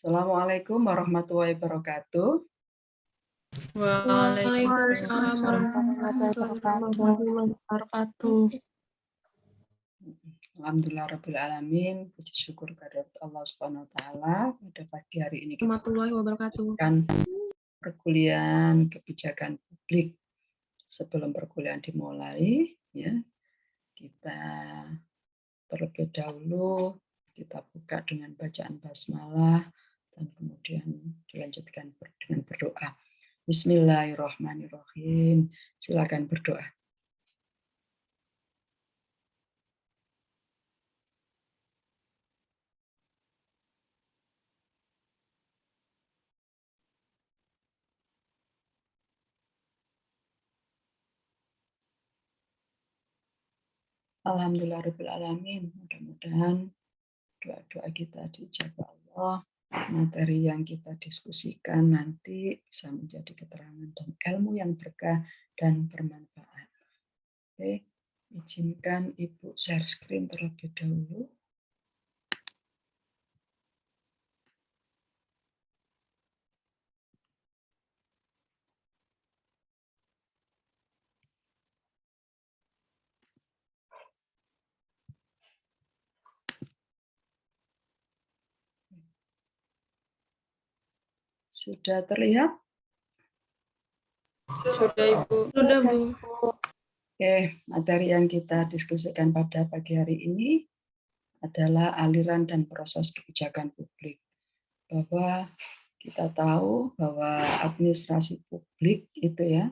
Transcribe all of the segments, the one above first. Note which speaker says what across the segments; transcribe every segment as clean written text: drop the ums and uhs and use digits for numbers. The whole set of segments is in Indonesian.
Speaker 1: Assalamualaikum warahmatullahi wabarakatuh.
Speaker 2: Waalaikumsalam warahmatullahi wabarakatuh.
Speaker 1: Alhamdulillah rabbil alamin, puji syukur kehadirat Allah Subhanahu wa taala. Pada pagi hari ini kita
Speaker 2: Warahmatullahi wabarakatuh.
Speaker 1: akan perkuliahan kebijakan publik. Sebelum perkuliahan dimulai, ya, kita terlebih dahulu kita buka dengan bacaan basmalah dan kemudian dilanjutkan dengan berdoa. Bismillahirrahmanirrahim. Silakan berdoa. Alhamdulillahirabbil alamin. Mudah-mudahan doa-doa kita dijabah Allah. Materi yang kita diskusikan nanti bisa menjadi keterangan dan ilmu yang berkah dan bermanfaat. Oke, izinkan Ibu share screen terlebih dahulu. Sudah terlihat?
Speaker 2: Sudah Ibu. Sudah Bu.
Speaker 1: Oke, materi yang kita diskusikan pada pagi hari ini adalah aliran dan proses kebijakan publik. Bahwa kita tahu bahwa administrasi publik itu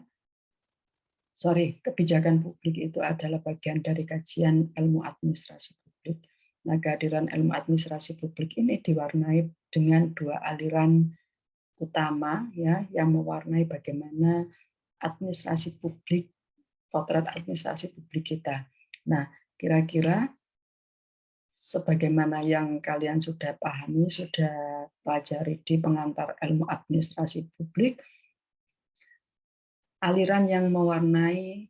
Speaker 1: kebijakan publik itu adalah bagian dari kajian ilmu administrasi publik. Nah, kehadiran ilmu administrasi publik ini diwarnai dengan dua aliran utama yang mewarnai bagaimana administrasi publik, potret administrasi publik kita. Nah, kira-kira sebagaimana yang kalian sudah pahami, sudah pelajari di pengantar ilmu administrasi publik, aliran yang mewarnai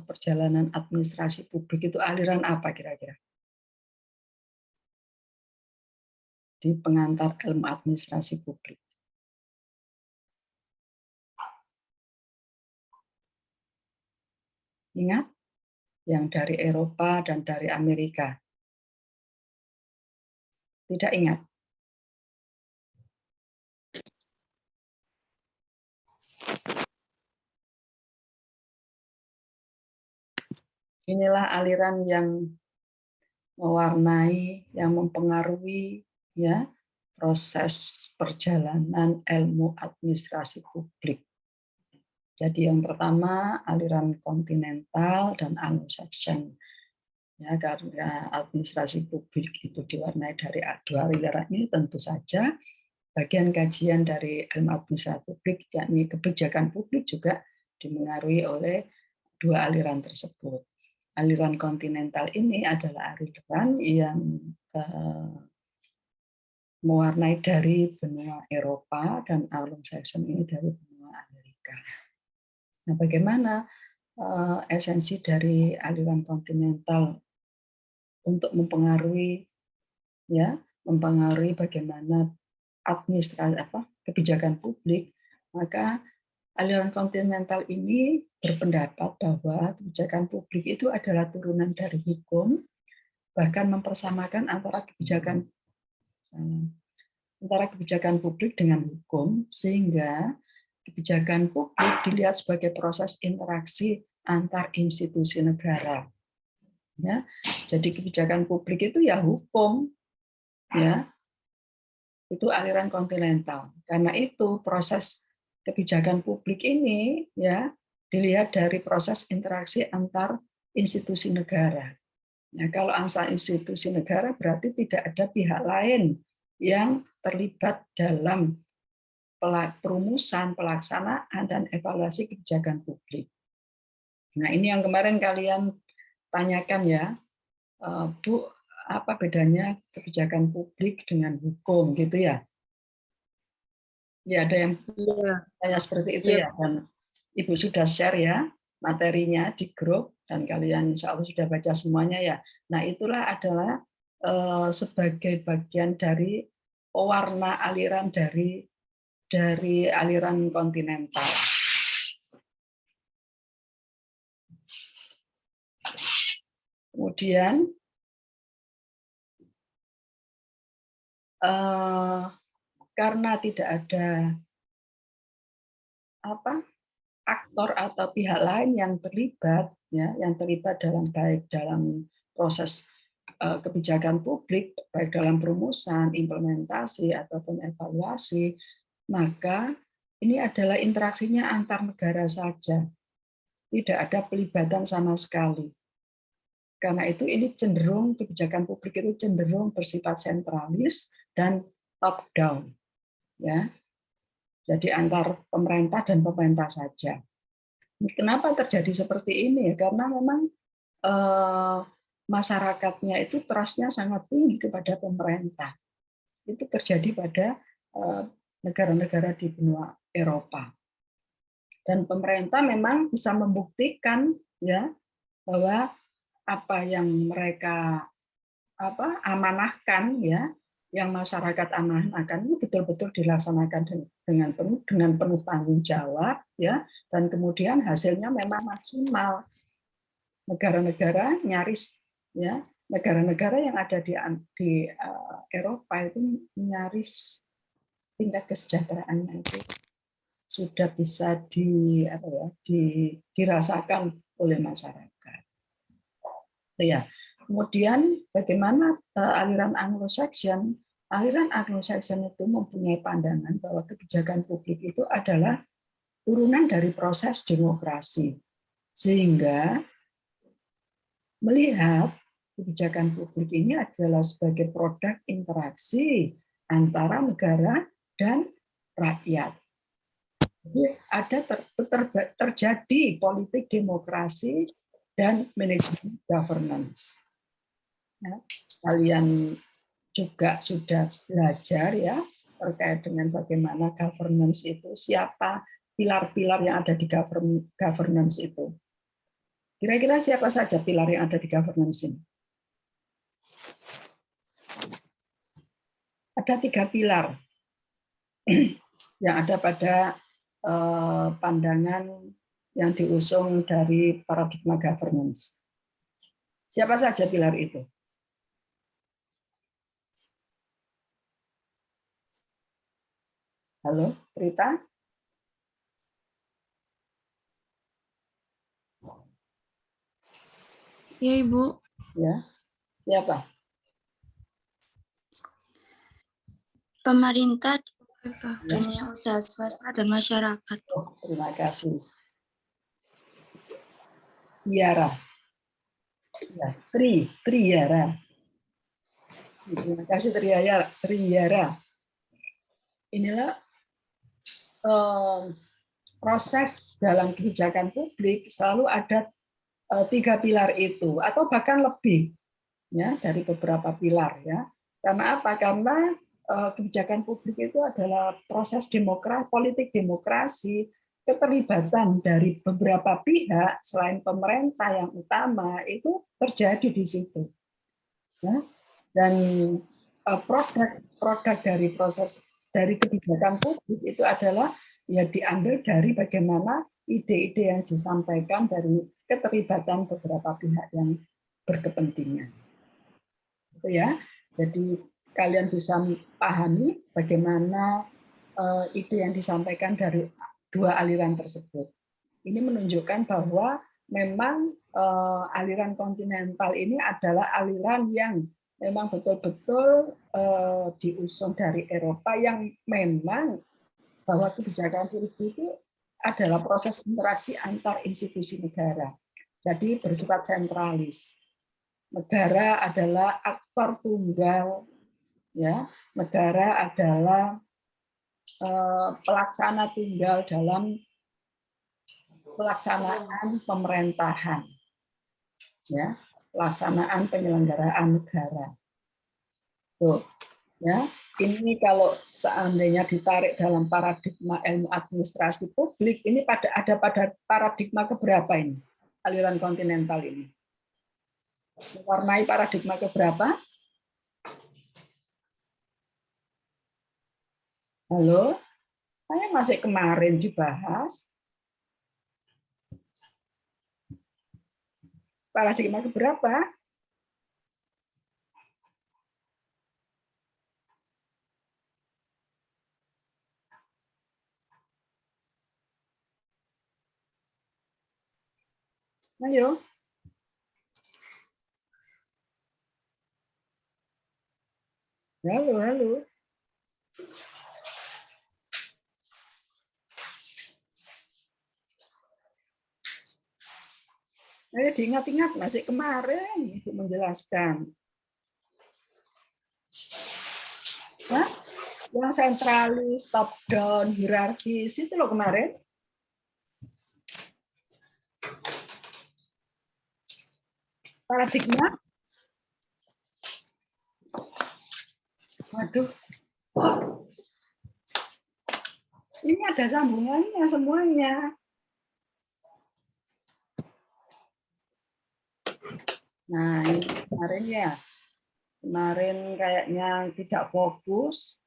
Speaker 1: perjalanan administrasi publik itu aliran apa kira-kira? Di pengantar ilmu administrasi publik. Ingat? Yang dari Eropa dan dari Amerika. Tidak ingat? Inilah aliran yang mewarnai, yang mempengaruhi proses perjalanan ilmu administrasi publik. Jadi yang pertama aliran kontinental dan Anglo-Saxon. Ya, karena administrasi publik itu diwarnai dari dua aliran ini, tentu saja bagian kajian dari ilmu administrasi publik, yakni kebijakan publik, juga dimengaruhi oleh dua aliran tersebut. Aliran kontinental ini adalah aliran yang mewarnai dari benua Eropa dan Anglo-Saxon ini dari benua Amerika. Nah, bagaimana esensi dari aliran kontinental untuk mempengaruhi bagaimana administrasi kebijakan publik? Maka aliran kontinental ini berpendapat bahwa kebijakan publik itu adalah turunan dari hukum, bahkan mempersamakan antara kebijakan publik dengan hukum, sehingga kebijakan publik dilihat sebagai proses interaksi antar institusi negara. Ya, jadi kebijakan publik itu hukum, itu aliran kontinental. Karena itu proses kebijakan publik ini dilihat dari proses interaksi antar institusi negara. Nah, kalau antar institusi negara berarti tidak ada pihak lain yang terlibat dalam perumusan, pelaksanaan, dan evaluasi kebijakan publik. Nah, ini yang kemarin kalian tanyakan Bu, apa bedanya kebijakan publik dengan hukum gitu ya? Ya, ada yang tanya seperti itu dan Ibu sudah share materinya di grup dan kalian insya Allah sudah baca semuanya ya. Nah, itulah adalah sebagai bagian dari pewarna aliran dari aliran kontinental. Kemudian karena tidak ada aktor atau pihak lain yang terlibat, ya, yang terlibat baik dalam proses kebijakan publik, baik dalam perumusan, implementasi ataupun evaluasi, maka ini adalah interaksinya antar negara saja, tidak ada pelibatan sama sekali. Karena itu ini cenderung kebijakan publik itu cenderung bersifat sentralis dan top down, ya. Jadi antar pemerintah dan pemerintah saja. Kenapa terjadi seperti ini? Karena memang masyarakatnya itu trust-nya sangat tinggi kepada pemerintah. Itu terjadi pada negara-negara di benua Eropa. Dan pemerintah memang bisa membuktikan, ya, bahwa apa yang mereka amanahkan, ya, yang masyarakat amanahkan itu betul-betul dilaksanakan dengan penuh tanggung jawab, ya, dan kemudian hasilnya memang maksimal. Negara-negara nyaris, ya, negara-negara yang ada di Eropa itu nyaris tingkat kesejahteraannya itu sudah bisa dirasakan oleh masyarakat. Ya, kemudian bagaimana aliran Anglo-Saxon? Aliran Anglo-Saxon itu mempunyai pandangan bahwa kebijakan publik itu adalah turunan dari proses demokrasi, sehingga melihat kebijakan publik ini adalah sebagai produk interaksi antara negara dan rakyat. Jadi ada terjadi politik demokrasi dan manajemen governance. Ya, kalian juga sudah belajar, ya, terkait dengan bagaimana governance itu, siapa pilar-pilar yang ada di governance itu. Kira-kira siapa saja pilar yang ada di governance ini? Ada 3 pilar yang ada pada pandangan yang diusung dari paradigma governance. Siapa saja pilar itu? Halo, Rita?
Speaker 2: Ya, Ibu.
Speaker 1: Ya, siapa?
Speaker 3: Pemerintah, dunia usaha swasta, dan masyarakat.
Speaker 1: Oh, terima kasih. Tiara. Ya, Triara. Terima kasih Triara. Inilah proses dalam kebijakan publik selalu ada 3 pilar itu, atau bahkan lebih, ya, dari beberapa pilar, ya. Karena apa? Karena kebijakan publik itu adalah proses politik demokrasi, keterlibatan dari beberapa pihak selain pemerintah yang utama itu terjadi di situ, ya. Dan produk dari kebijakan publik itu adalah, ya, diambil dari bagaimana ide-ide yang disampaikan dari keterlibatan beberapa pihak yang berkepentingan. Itu, ya. Jadi kalian bisa pahami bagaimana ide yang disampaikan dari 2 aliran tersebut. Ini menunjukkan bahwa memang aliran kontinental ini adalah aliran yang memang betul-betul diusung dari Eropa, yang memang bahwa kebijakan publik itu adalah proses interaksi antar institusi negara. Jadi bersifat sentralis. Negara adalah aktor tunggal, ya. Negara adalah pelaksana tunggal dalam pelaksanaan pemerintahan, ya, pelaksanaan penyelenggaraan negara. Tuh, ya. Ini kalau seandainya ditarik dalam paradigma ilmu administrasi publik, ini ada pada paradigma keberapa ini? Aliran kontinental ini mewarnai paradigma keberapa? Halo, saya masih kemarin dibahas. Paradigma keberapa? Ayo. Halo, halo. Ayo diingat-ingat, masih kemarin Ibu menjelaskan. Hah? Yang sentralis, top down, hierarkis, itu loh kemarin. Paradigma. Waduh. Ini ada sambungannya semuanya. Nah, ini kemarin ya. Kemarin kayaknya tidak fokus.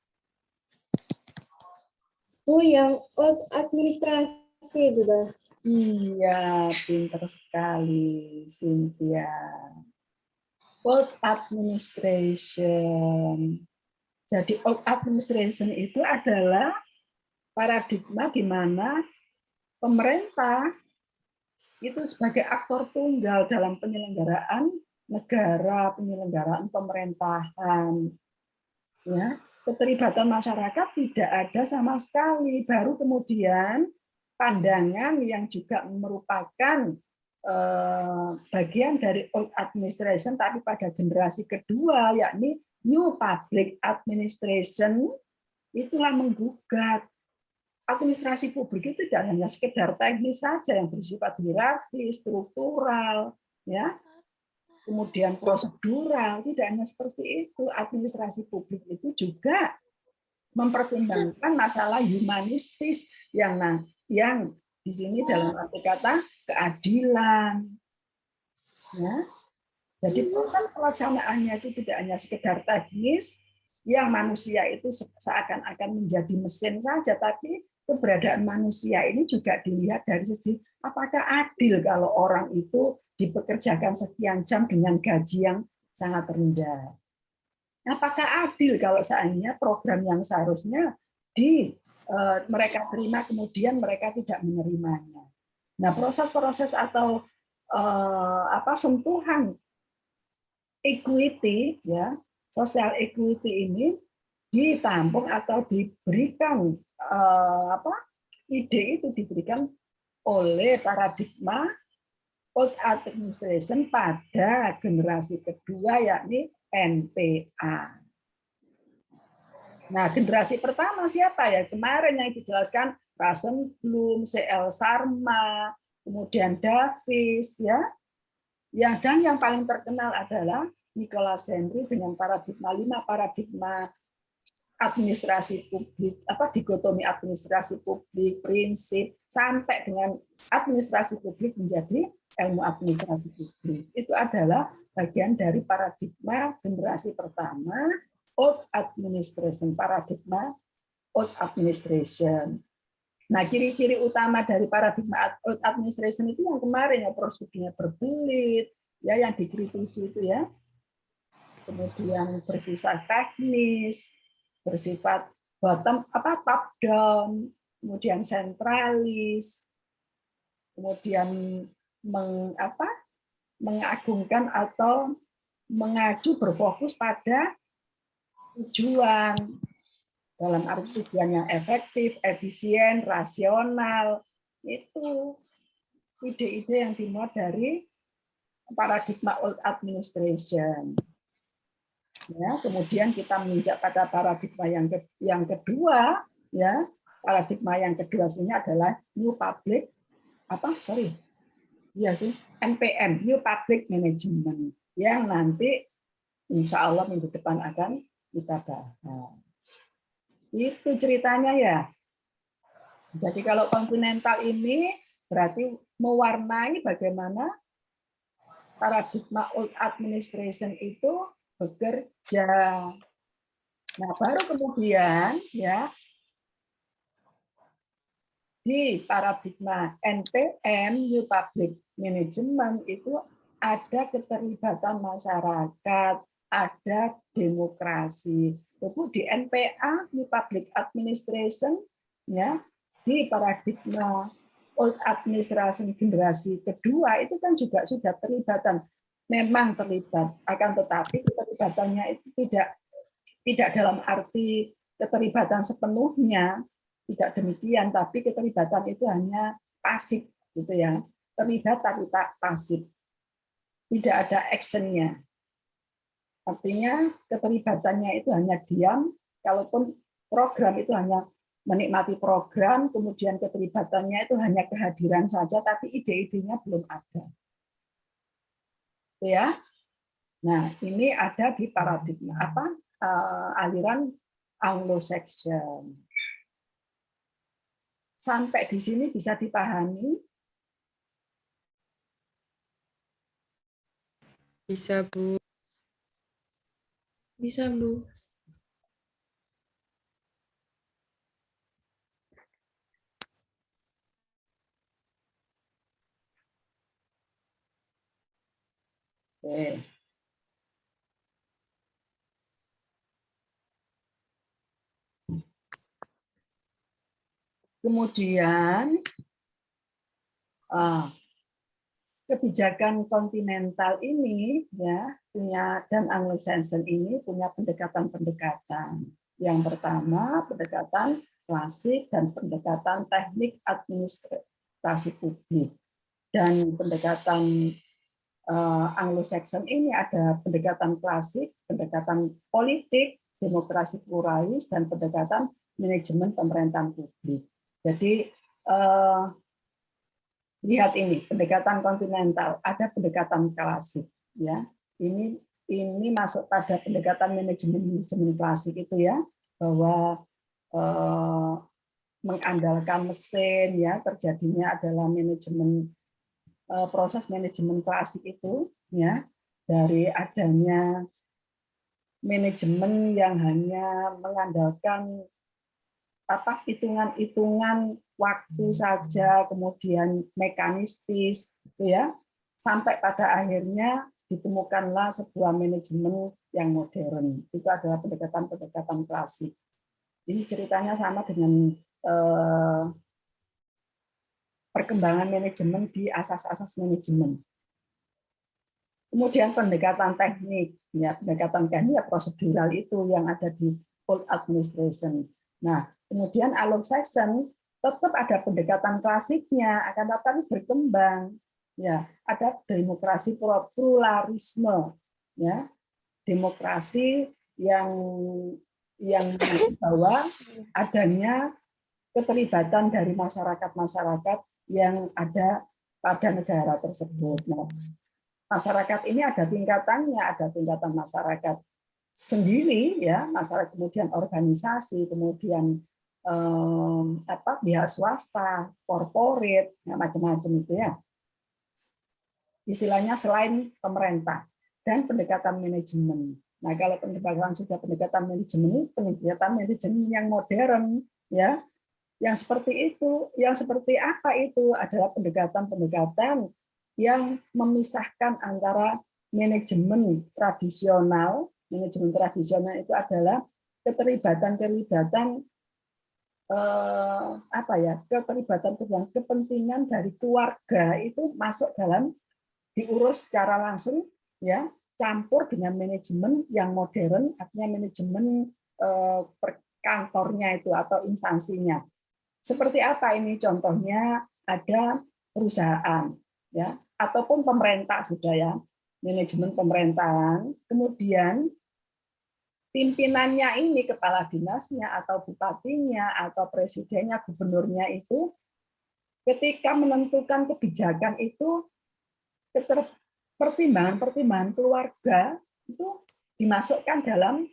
Speaker 4: Oh, yang administrasi itu dah.
Speaker 1: Iya, pintar sekali, Cynthia. Old administration. Jadi old administration itu adalah paradigma di mana pemerintah itu sebagai aktor tunggal dalam penyelenggaraan negara, penyelenggaraan pemerintahan. Ya, keterlibatan masyarakat tidak ada sama sekali. Baru kemudian pandangan yang juga merupakan bagian dari old administration, tapi pada generasi kedua, yakni new public administration, itulah menggugat administrasi publik itu tidak hanya sekedar teknis saja yang bersifat hierarkis, struktural, ya, kemudian prosedural, tidak hanya seperti itu. Administrasi publik itu juga mempertimbangkan masalah humanistis yang di sini dalam arti kata keadilan. Ya. Jadi proses pelaksanaannya itu tidak hanya sekedar teknis, yang manusia itu seakan-akan menjadi mesin saja, tapi keberadaan manusia ini juga dilihat dari sisi apakah adil kalau orang itu dipekerjakan sekian jam dengan gaji yang sangat rendah. Apakah adil kalau seandainya program yang seharusnya mereka terima kemudian mereka tidak menerimanya. Nah, proses-proses atau sentuhan equity, ya, social equity ini ditampung atau diberikan ide itu diberikan oleh paradigma old administration pada generasi kedua, yakni NPA. Nah, generasi pertama siapa ya? Kemarin yang dijelaskan Rosenblum, C.L. Sharma, kemudian Davis, ya. Dan yang paling terkenal adalah Nicholas Henry dengan paradigma 5, paradigma administrasi publik, dikotomi administrasi publik, prinsip, sampai dengan administrasi publik menjadi ilmu administrasi publik. Itu adalah bagian dari paradigma generasi pertama, old administration, paradigma old administration. Nah, ciri-ciri utama dari paradigma old administration itu yang kemarin ya, prosedurnya berbelit, ya, yang dikritisi itu ya. Kemudian bersifat teknis, bersifat top down, kemudian sentralis, kemudian mengagungkan atau mengacu berfokus pada tujuan, dalam arti tujuan yang efektif, efisien, rasional. Itu ide-ide yang dimuat dari paradigma old administration. Ya, kemudian kita menginjak pada paradigma yang kedua, ya. Paradigma yang kedua ini adalah new public NPM, new public management, yang nanti insya Allah minggu depan akan kita bahas. Itu ceritanya ya. Jadi kalau kontinental ini berarti mewarnai bagaimana paradigma old administration itu bekerja. Nah, baru kemudian ya di paradigma NPM, New Public Management, itu ada keterlibatan masyarakat, ada demokrasi. Itu di NPA, New Public Administration, ya, di paradigma Old Administration generasi kedua itu kan juga sudah terlibatan, memang terlibat, akan tetapi keterlibatannya itu tidak dalam arti keterlibatan sepenuhnya, tidak demikian, tapi keterlibatan itu hanya pasif, gitu ya, terlibat tapi tak pasif, tidak ada actionnya. Artinya keterlibatannya itu hanya diam, kalaupun program itu hanya menikmati program, kemudian keterlibatannya itu hanya kehadiran saja, tapi ide-idenya belum ada. Ya, nah ini ada di paradigma aliran Anglo-Saxon. Sampai di sini bisa dipahami?
Speaker 2: Bisa, Bu. Bisa, Bu.
Speaker 1: Oke. Kemudian kebijakan kontinental ini ya punya, dan Anglo-Saxon ini punya pendekatan-pendekatan. Yang pertama pendekatan klasik dan pendekatan teknik administrasi publik. Dan pendekatan Anglo-Saxon ini ada pendekatan klasik, pendekatan politik, demokrasi pluralis, dan pendekatan manajemen pemerintahan publik. Jadi lihat ini pendekatan kontinental, ada pendekatan klasik, ya. Ini masuk pada pendekatan manajemen klasik itu ya, bahwa mengandalkan mesin, ya, terjadinya adalah manajemen proses manajemen klasik itu, ya, dari adanya manajemen yang hanya mengandalkan hitungan-hitungan waktu saja, kemudian mekanistis, gitu ya, sampai pada akhirnya ditemukanlah sebuah manajemen yang modern. Itu adalah pendekatan-pendekatan klasik. Ini ceritanya sama dengan perkembangan manajemen di asas-asas manajemen. Kemudian pendekatan teknik, ya, pendekatan teknik prosedural itu yang ada di old administration. Nah, kemudian Anglo-Saxon tetap ada pendekatan klasiknya, akan tetapi berkembang. Ya, ada demokrasi pluralisme, ya, demokrasi yang bahwa adanya keterlibatan dari masyarakat-masyarakat yang ada pada negara tersebut. Nah, masyarakat ini ada tingkatannya, ada tingkatan masyarakat sendiri, ya, masyarakat, kemudian organisasi, kemudian pihak swasta, korporat, ya, macam-macam itu ya. Istilahnya selain pemerintah dan pendekatan manajemen. Nah, kalau pendekatan manajemen, pendekatan manajemen yang modern, ya, yang seperti itu, yang seperti apa itu adalah pendekatan-pendekatan yang memisahkan antara manajemen tradisional. Manajemen tradisional itu adalah keterlibatan kepentingan dari keluarga itu masuk dalam diurus secara langsung, ya, campur dengan manajemen yang modern, artinya manajemen kantornya itu atau instansinya. Seperti apa ini contohnya? Ada perusahaan, ya, ataupun pemerintah sudah, ya, manajemen pemerintahan, kemudian pimpinannya ini kepala dinasnya atau bupatinya atau presidennya, gubernurnya itu ketika menentukan kebijakan itu pertimbangan-pertimbangan keluarga itu dimasukkan dalam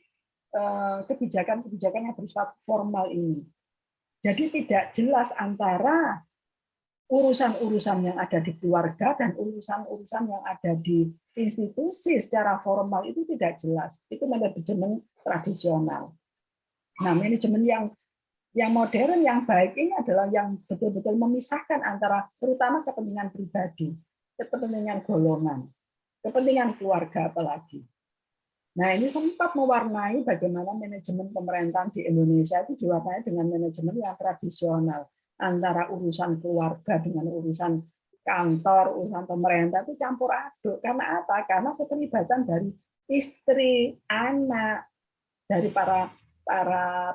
Speaker 1: kebijakan-kebijakan yang bersifat formal ini. Jadi tidak jelas antara urusan-urusan yang ada di keluarga dan urusan-urusan yang ada di institusi secara formal itu tidak jelas. Itu manajemen tradisional. Nah, manajemen yang Yang modern, yang baik ini adalah yang betul-betul memisahkan antara terutama kepentingan pribadi, kepentingan golongan, kepentingan keluarga apalagi. Nah, ini sempat mewarnai bagaimana manajemen pemerintahan di Indonesia itu diwarnai dengan manajemen yang tradisional, antara urusan keluarga dengan urusan kantor, urusan pemerintah itu campur aduk. Karena apa? Karena keterlibatan dari istri, anak, dari para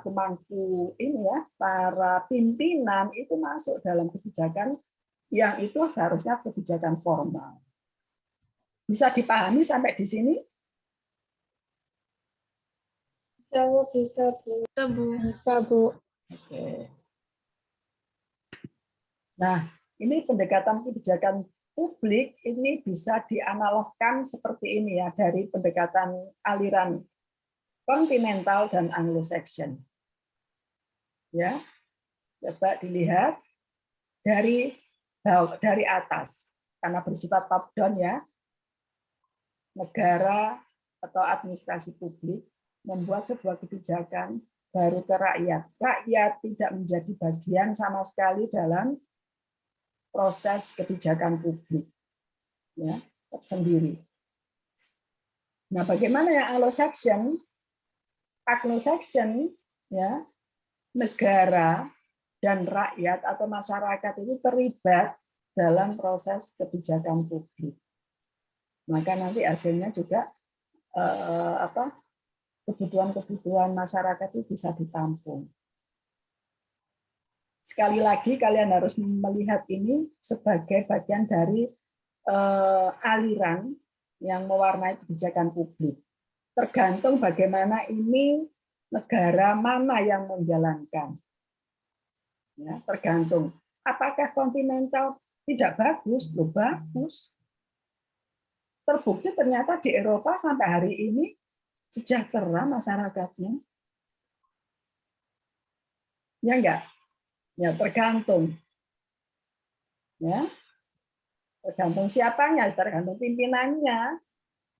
Speaker 1: pemangku ini ya, para pimpinan itu masuk dalam kebijakan yang itu seharusnya kebijakan formal. Bisa dipahami sampai di sini?
Speaker 4: Bisa, Bu.
Speaker 2: Bisa, Bu.
Speaker 3: Bisa, Bu.
Speaker 1: Oke. Nah, ini pendekatan kebijakan publik ini bisa dianalogkan seperti ini ya, dari pendekatan aliran kontinental dan Anglo-Saxon. Ya, coba dilihat dari atas, karena bersifat top down ya. Negara atau administrasi publik membuat sebuah kebijakan baru ke rakyat. Rakyat tidak menjadi bagian sama sekali dalam proses kebijakan publik, ya, tersendiri. Nah, bagaimana yang Anglo-Saxon? Anglo-Saxon, ya, negara dan rakyat atau masyarakat itu terlibat dalam proses kebijakan publik. Maka nanti hasilnya juga kebutuhan-kebutuhan masyarakat itu bisa ditampung. Sekali lagi kalian harus melihat ini sebagai bagian dari aliran yang mewarnai kebijakan publik. Tergantung bagaimana ini negara mana yang menjalankan. Ya, tergantung. Apakah kontinental tidak bagus? Loh, bagus. Terbukti ternyata di Eropa sampai hari ini sejahtera masyarakatnya. Ya enggak? Ya tergantung. Ya. Tergantung siapanya, tergantung pimpinannya.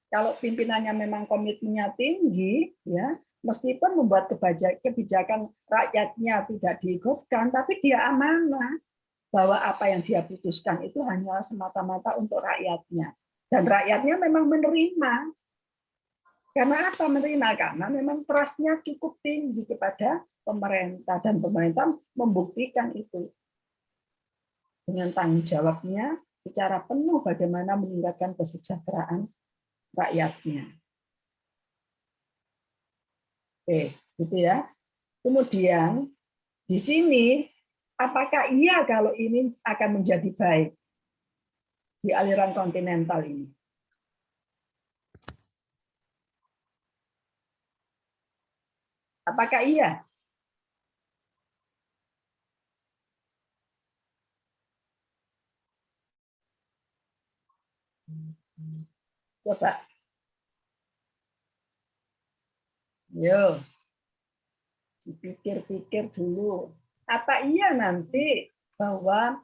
Speaker 1: Kalau pimpinannya memang komitmennya tinggi, ya, meskipun membuat kebijakan rakyatnya tidak diikutkan, tapi dia amanah bahwa apa yang dia putuskan itu hanya semata-mata untuk rakyatnya. Dan rakyatnya memang menerima. Karena apa menerima? Karena memang trust-nya cukup tinggi kepada pemerintah, dan pemerintah membuktikan itu dengan tanggung jawabnya secara penuh bagaimana meningkatkan kesejahteraan rakyatnya. Oke, gitu ya. Kemudian di sini apakah iya kalau ini akan menjadi baik di aliran kontinental ini? Apakah iya? Coba. Yo, dipikir-pikir dulu. Apa iya nanti bahwa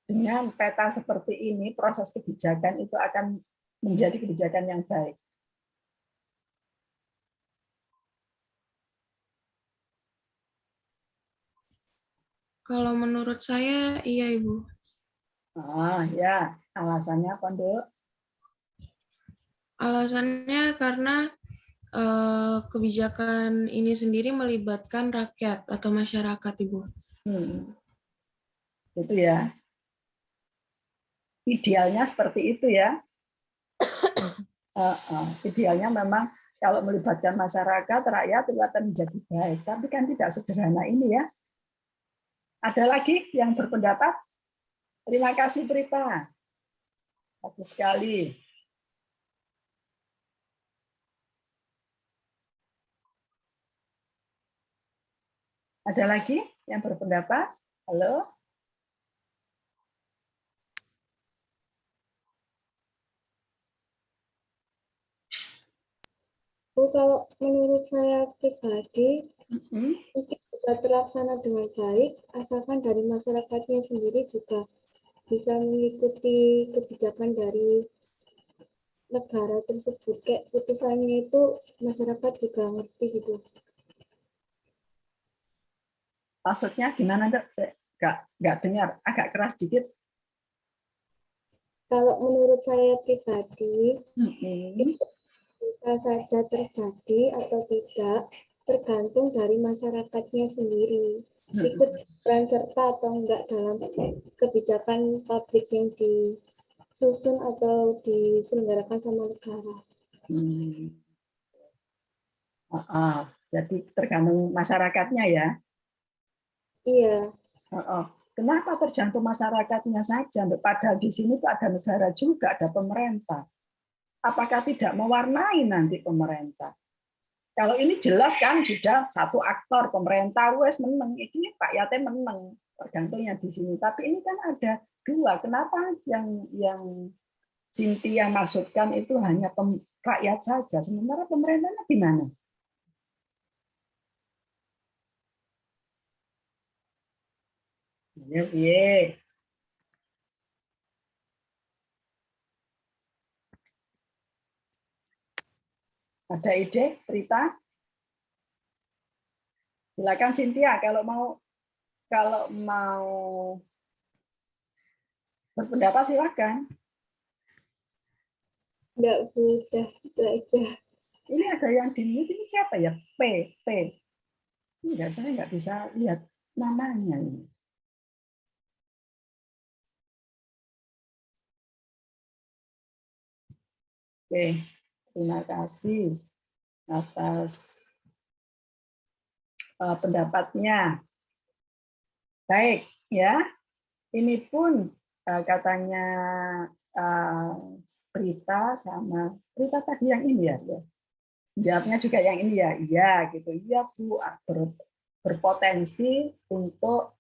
Speaker 1: dengan peta seperti ini, proses kebijakan itu akan menjadi kebijakan yang baik?
Speaker 2: Kalau menurut saya, iya, Ibu.
Speaker 1: Ya, alasannya apa, Nduk?
Speaker 2: Alasannya karena kebijakan ini sendiri melibatkan rakyat atau masyarakat, Ibu.
Speaker 1: Itu ya. Idealnya seperti itu ya. Idealnya memang kalau melibatkan masyarakat, rakyat itu akan menjadi baik. Tapi kan tidak sederhana ini ya. Ada lagi yang berpendapat? Terima kasih, Prita. Bagus sekali. Ada lagi yang berpendapat? Halo?
Speaker 4: Bu, kalau menurut saya pribadi,
Speaker 1: Hmm?
Speaker 4: mungkin bisa terlaksana dengan baik, asalkan dari masyarakatnya sendiri juga bisa mengikuti kebijakan dari negara tersebut. Kayak putusannya itu masyarakat juga ngerti gitu.
Speaker 1: Maksudnya gimana, Dok? Saya nggak dengar, agak keras dikit.
Speaker 4: Kalau menurut saya pribadi,
Speaker 1: Hmm.
Speaker 4: bisa saja terjadi atau tidak, tergantung dari masyarakatnya sendiri. Ikut peran serta atau enggak dalam kebijakan publik yang disusun atau diselenggarakan sama negara.
Speaker 1: Jadi tergantung masyarakatnya ya.
Speaker 4: Iya,
Speaker 1: Kenapa tergantung masyarakatnya saja? Padahal di sini tuh ada negara juga, ada pemerintah. Apakah tidak mewarnai nanti pemerintah? Kalau ini jelas kan sudah satu aktor pemerintah wes menang, ini rakyatnya menang, tergantungnya di sini. Tapi ini kan ada dua. Kenapa yang Cynthia maksudkan itu hanya rakyat saja, sementara pemerintahnya gimana? Iya. Ada ide, Rita? Silakan Cynthia kalau mau berpendapat silakan.
Speaker 4: enggak mudah itu aja.
Speaker 1: Ini ada yang di mute, ini siapa ya? P. Enggak, saya nggak bisa lihat namanya ini. Oke, terima kasih atas pendapatnya. Baik, ya. Ini pun katanya Prita sama Prita tadi yang ini ya. Jawabnya juga yang ini ya. Iya gitu. Iya Bu, berpotensi untuk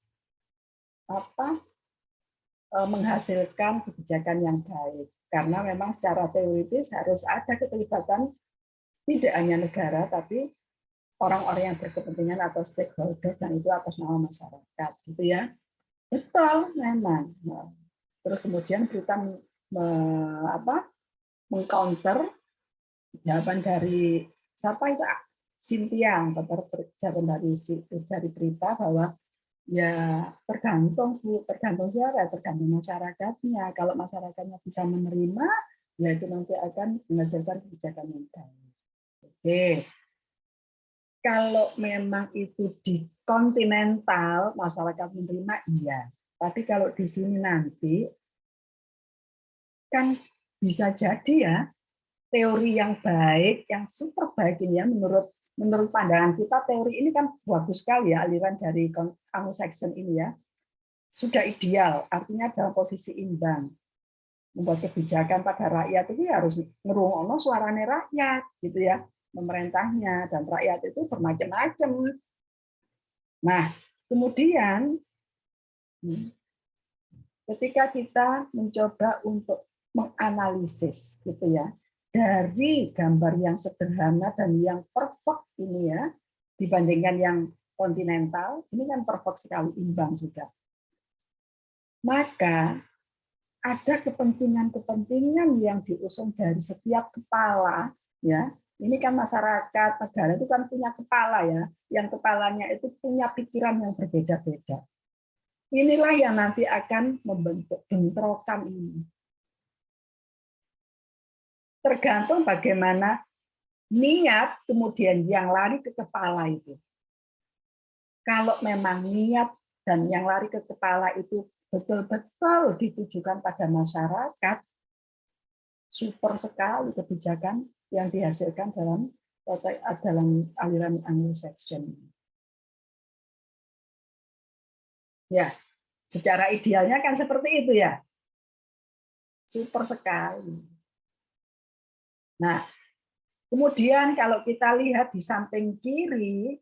Speaker 1: menghasilkan kebijakan yang baik. Karena memang secara teoritis harus ada keterlibatan tidak hanya negara, tapi orang-orang yang berkepentingan atau stakeholder, dan itu atas nama masyarakat, gitu ya. Betul, memang. Nah, terus kemudian kita mengcounter jawaban dari siapa itu, Cynthia, jawaban dari Prita bahwa ya tergantung siapa, tergantung masyarakatnya. Kalau masyarakatnya bisa menerima, ya itu nanti akan menghasilkan kebijakan yang baik. Oke. Kalau memang itu di kontinental masyarakat menerima, iya. Tapi kalau di sini nanti kan bisa jadi ya teori yang baik, yang super baik ini ya, menurut pandangan kita teori ini kan bagus sekali ya, aliran dari Anglo-Saxon ini ya, sudah ideal, artinya dalam posisi imbang. Membuat kebijakan pada rakyat itu harus ngerungokno suarane rakyat gitu ya, pemerintahnya, dan rakyat itu bermacam-macam. Nah, kemudian ketika kita mencoba untuk menganalisis gitu ya, dari gambar yang sederhana dan yang perfect ini ya, dibandingkan yang kontinental, ini kan perfect sekali, imbang juga. Maka ada kepentingan-kepentingan yang diusung dari setiap kepala, ya. Ini kan masyarakat negara itu kan punya kepala ya, yang kepalanya itu punya pikiran yang berbeda-beda. Inilah yang nanti akan membentuk bentrokan ini. Tergantung bagaimana niat kemudian yang lari ke kepala itu. Kalau memang niat dan yang lari ke kepala itu betul-betul ditujukan pada masyarakat, super sekali kebijakan yang dihasilkan dalam aliran Anglo-Saxon. Ya, secara idealnya kan seperti itu ya. Super sekali. Nah, kemudian kalau kita lihat di samping kiri,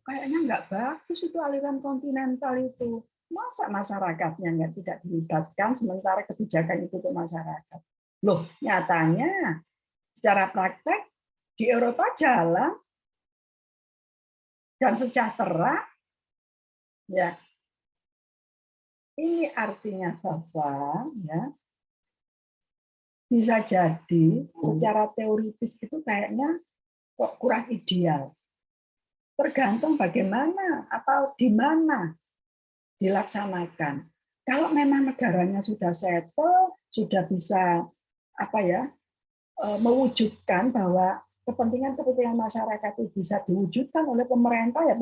Speaker 1: kayaknya nggak bagus itu aliran kontinental itu. Masa masyarakatnya tidak dilibatkan sementara kebijakan itu untuk masyarakat. Loh, nyatanya secara praktek di Eropa jalan dan sejahtera, ya. Ini artinya bahwa ya bisa jadi secara teoritis itu kayaknya kok kurang ideal. Tergantung bagaimana atau di mana dilaksanakan. Kalau memang negaranya sudah settle, sudah bisa apa ya, mewujudkan bahwa kepentingan-kepentingan masyarakat itu bisa diwujudkan oleh pemerintah, ya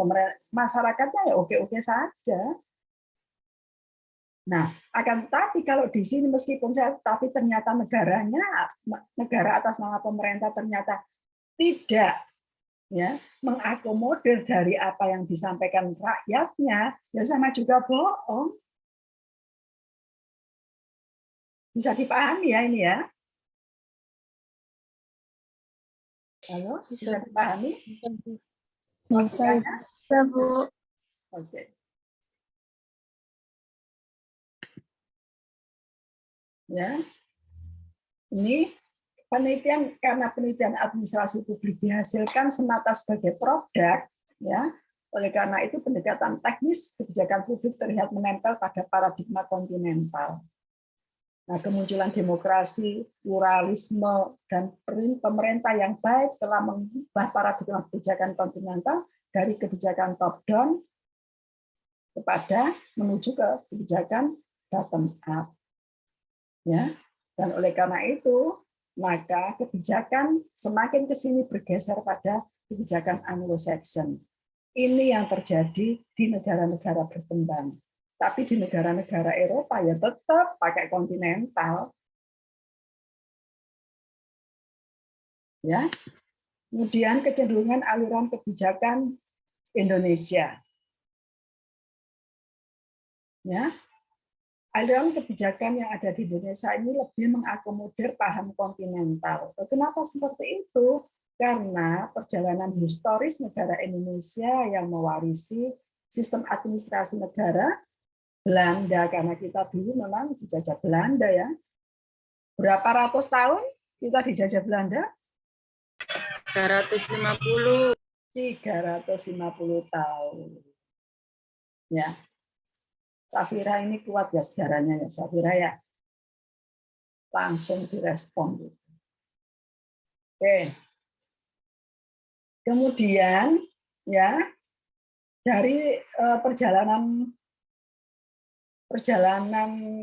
Speaker 1: masyarakatnya ya oke-oke saja. Nah, akan tetapi kalau di sini meskipun saya, tapi ternyata negara atas nama pemerintah ternyata tidak ya mengakomodir dari apa yang disampaikan rakyatnya, ya sama juga bohong. Bisa dipahami ya ini ya? Halo, bisa dipahami?
Speaker 2: Bisa.
Speaker 3: Ya, Bu.
Speaker 1: Oke. Ya, ini penelitian, karena penelitian administrasi publik dihasilkan semata sebagai produk, ya. Oleh karena itu pendekatan teknis kebijakan publik terlihat menempel pada paradigma kontinental. Nah, kemunculan demokrasi, pluralisme, dan pemerintah yang baik telah mengubah paradigma kebijakan kontinental dari kebijakan top-down kepada menuju ke kebijakan bottom-up. Ya, dan oleh karena itu, maka kebijakan semakin ke sini bergeser pada kebijakan Anglo-Saxon. Ini yang terjadi di negara-negara berkembang. Tapi di negara-negara Eropa ya tetap pakai kontinental. Ya. Kemudian kecenderungan aliran kebijakan Indonesia. Ya. Aliran kebijakan yang ada di Indonesia ini lebih mengakomodir paham kontinental. Kenapa seperti itu? Karena perjalanan historis negara Indonesia yang mewarisi sistem administrasi negara Belanda, karena kita dulu memang dijajah Belanda ya. Berapa ratus tahun kita dijajah Belanda?
Speaker 2: 350.
Speaker 1: 350 tahun. Ya. Safira ini kuat ya sejarahnya ya, Safira ya. Langsung direspon. Oke. Kemudian ya dari perjalanan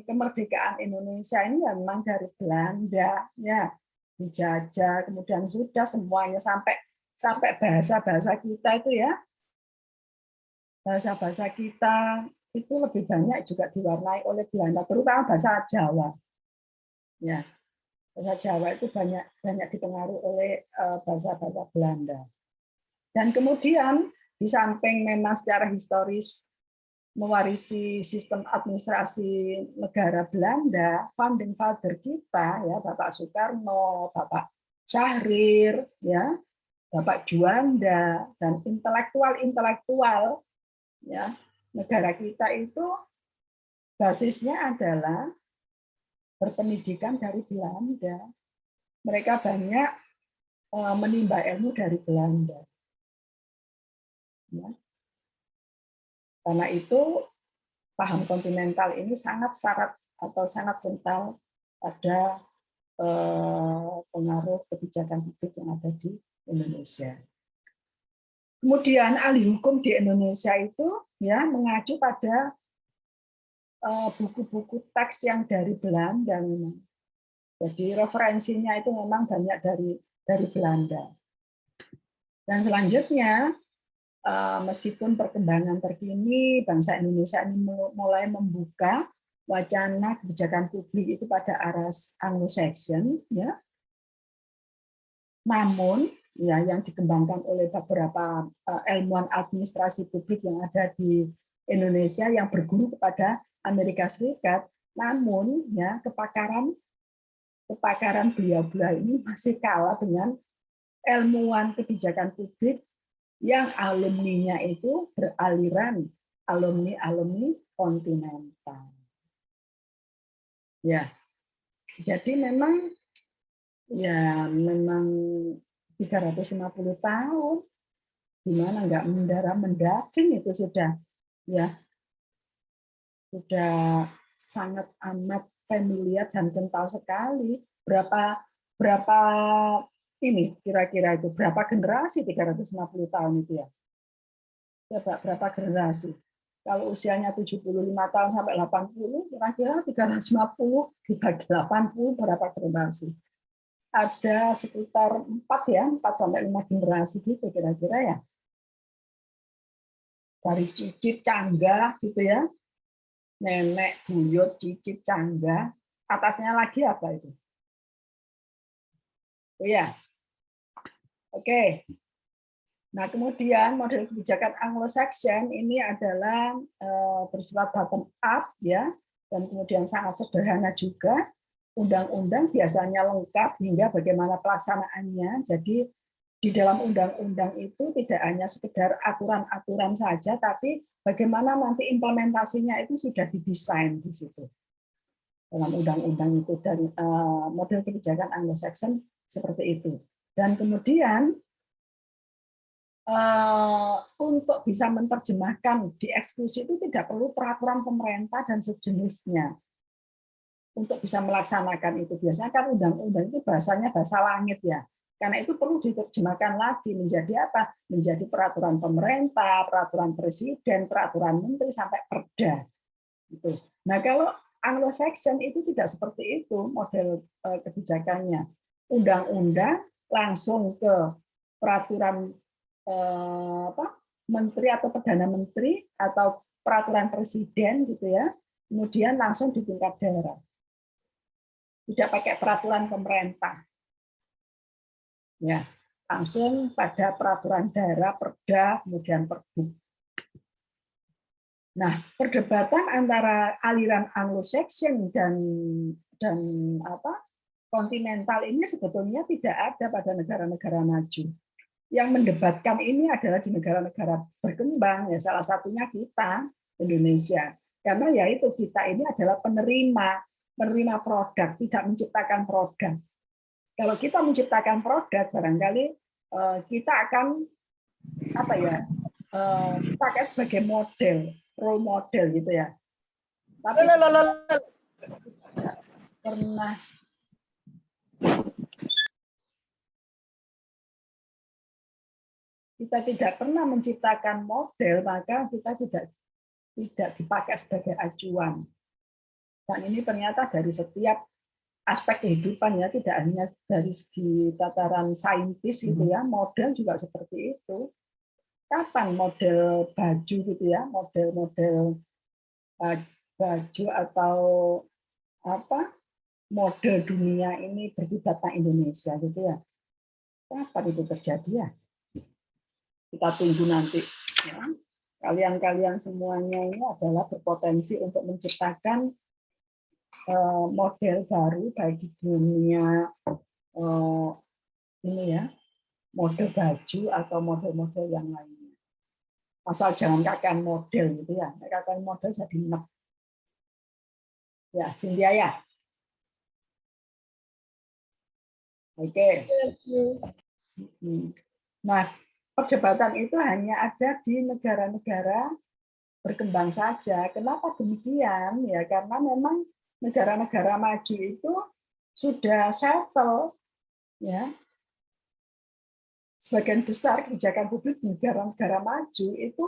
Speaker 1: kemerdekaan Indonesia ini ya memang dari Belanda ya dijajah, kemudian sudah semuanya sampai bahasa-bahasa kita itu ya, bahasa-bahasa kita itu lebih banyak juga diwarnai oleh Belanda, terutama bahasa Jawa. Ya, bahasa Jawa itu banyak dipengaruhi oleh bahasa-bahasa Belanda. Dan kemudian di samping memang secara historis mewarisi sistem administrasi negara Belanda, founding father kita ya Bapak Soekarno, Bapak Syahrir, ya Bapak Juanda, dan intelektual ya negara kita itu basisnya adalah berpendidikan dari Belanda. Mereka banyak menimba ilmu dari Belanda. Ya. Karena itu paham kontinental ini sangat syarat atau sangat kental pada pengaruh kebijakan publik yang ada di Indonesia. Kemudian ahli hukum di Indonesia itu ya mengacu pada buku-buku teks yang dari Belanda memang. Jadi referensinya itu memang banyak dari Belanda. Dan selanjutnya meskipun perkembangan terkini bangsa Indonesia ini mulai membuka wacana kebijakan publik itu pada arah Anglo-Saxon, ya. Namun, ya yang dikembangkan oleh beberapa ilmuwan administrasi publik yang ada di Indonesia yang berguru kepada Amerika Serikat, namun ya kepakaran beliau-beliau ini masih kalah dengan ilmuwan kebijakan publik yang alumninya itu beraliran alumni kontinental. Ya, jadi memang 350 tahun, gimana nggak mendaging itu sudah sangat amat familiar dan kental sekali. Berapa ini kira-kira itu berapa generasi 350 tahun itu ya? Coba berapa generasi? Kalau usianya 75 tahun sampai 80, kira-kira 350 dibagi 80 berapa generasi? Ada sekitar 4 ya, 4 sampai 5 generasi gitu kira-kira ya. Dari cicit canggah gitu ya. Nenek, buyut, cicit, canggah. Atasnya lagi apa itu? Oh ya. Oke. Nah, kemudian model kebijakan Anglo-Saxon ini adalah bersifat bottom up ya, dan kemudian sangat sederhana juga. Undang-undang biasanya lengkap hingga bagaimana pelaksanaannya. Jadi di dalam undang-undang itu tidak hanya sekedar aturan-aturan saja, tapi bagaimana nanti implementasinya itu sudah didesain di situ dalam undang-undang itu, dan model kebijakan Anglo-Saxon seperti itu. Dan kemudian untuk bisa menerjemahkan dieksekusi itu tidak perlu peraturan pemerintah dan sejenisnya untuk bisa melaksanakan itu. Biasanya kan undang-undang itu bahasanya bahasa langit ya. Karena itu perlu diterjemahkan lagi menjadi apa? Menjadi peraturan pemerintah, peraturan presiden, peraturan menteri sampai perda. Gitu. Nah, kalau Anglo-Saxon itu tidak seperti itu model kebijakannya. Undang-undang langsung ke peraturan menteri atau perdana menteri atau peraturan presiden gitu ya, kemudian langsung di tingkat daerah, tidak pakai peraturan pemerintah ya, langsung pada peraturan daerah, perda, kemudian pergub. Nah, perdebatan antara aliran Anglo-Saxon dan kontinental ini sebetulnya tidak ada pada negara-negara maju. Yang mendebatkan ini adalah di negara-negara berkembang, ya salah satunya kita, Indonesia. Karena ya itu, kita ini adalah penerima produk, tidak menciptakan produk. Kalau kita menciptakan produk, barangkali kita akan pakai sebagai model, role model gitu ya. Tapi pernah kita tidak pernah menciptakan model, maka kita tidak dipakai sebagai acuan. Dan ini ternyata dari setiap aspek kehidupan ya, tidak hanya dari segi tataran saintis gitu ya, model juga seperti itu. Kapan model baju gitu ya, model-model baju atau model dunia ini berkiblat Indonesia gitu ya. Kapan itu terjadi ya? Kita tunggu nanti. Ya. Kalian-kalian semuanya ini adalah berpotensi untuk menciptakan model baru baik di dunia ini ya, model baju atau model-model yang lainnya. Asal jangan kakean model gitu ya. Kakean model jadi enak. Ya, Cynthia ya. Oke. Nah, perdebatan itu hanya ada di negara-negara berkembang saja. Kenapa demikian? Ya karena memang negara-negara maju itu sudah settle ya. Sebagian besar kebijakan publik di negara-negara maju itu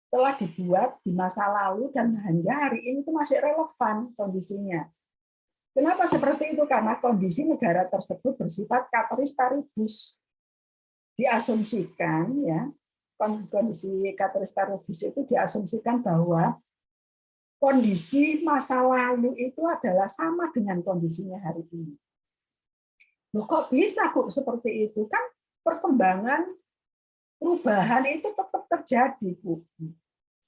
Speaker 1: telah dibuat di masa lalu dan hingga hari ini itu masih relevan kondisinya. Kenapa seperti itu? Karena kondisi negara tersebut bersifat cateris paribus. Diasumsikan ya, kondisi cateris paribus itu diasumsikan bahwa kondisi masa lalu itu adalah sama dengan kondisinya hari ini. Loh, kok bisa Bu seperti itu? Kan perkembangan perubahan itu tetap terjadi, Bu.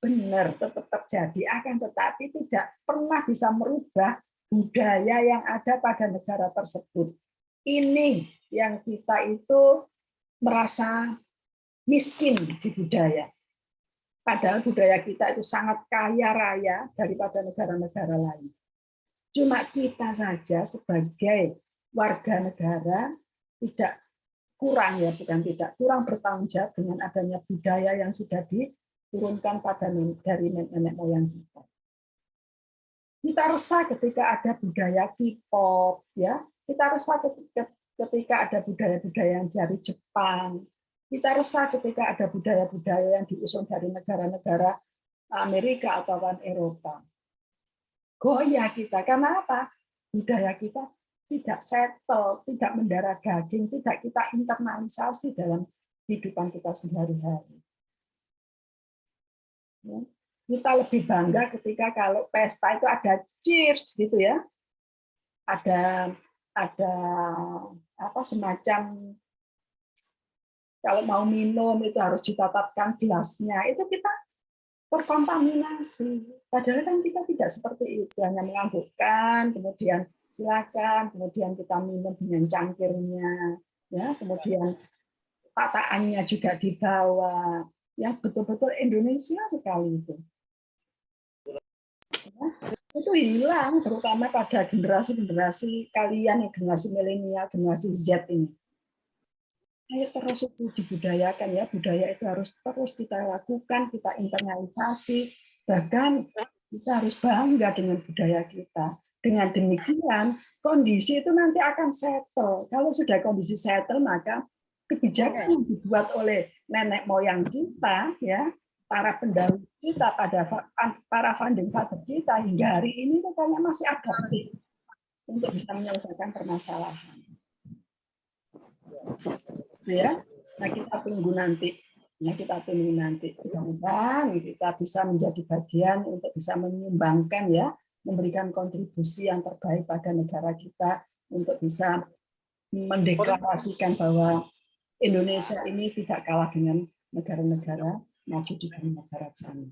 Speaker 1: Benar, tetap terjadi, akan tetapi tidak pernah bisa merubah budaya yang ada pada negara tersebut. Ini yang kita itu merasa miskin di budaya. Padahal budaya kita itu sangat kaya raya daripada negara-negara lain. Cuma kita saja sebagai warga negara tidak kurang ya, bukan tidak kurang bertanggung jawab dengan adanya budaya yang sudah diturunkan dari nenek moyang kita. Kita resah ketika ada budaya K-pop ya. Kita resah ketika ada budaya-budaya yang dari Jepang, Kita resah ketika ada budaya-budaya yang diusung dari negara-negara Amerika atau Eropa. Goyah kita, karena apa? Budaya kita tidak settle, tidak mendarah daging, tidak kita internalisasi dalam kehidupan kita sehari-hari. Ya. Kita lebih bangga ketika kalau pesta itu ada cheers gitu ya, ada apa semacam kalau mau minum itu harus ditatapkan gelasnya, itu kita terkontaminasi. Padahal kan kita tidak seperti itu, hanya menganggukkan, kemudian silakan, kemudian kita minum dengan cangkirnya, ya, kemudian tataannya juga dibawa, yang betul-betul Indonesia sekali itu. Ya, itu hilang, terutama pada generasi-generasi kalian, yang generasi milenial, generasi Z ini. Ayo terus itu dibudayakan ya, budaya itu harus terus kita lakukan, kita internalisasi, bahkan kita harus bangga dengan budaya kita. Dengan demikian, kondisi itu nanti akan settle. Kalau sudah kondisi settle, maka kebijakan yang dibuat oleh nenek moyang kita, ya, para pendahulu kita, para founding father kita hingga hari ini itu kayaknya masih adaptif untuk bisa menyelesaikan permasalahan. Ya, nah kita tunggu nanti. Ya, kita tunggu nanti. Mudah-mudahan kita bisa menjadi bagian untuk bisa menyumbangkan ya, memberikan kontribusi yang terbaik pada negara kita untuk bisa mendeklarasikan bahwa Indonesia ini tidak kalah dengan negara-negara maju di dunia barat sana.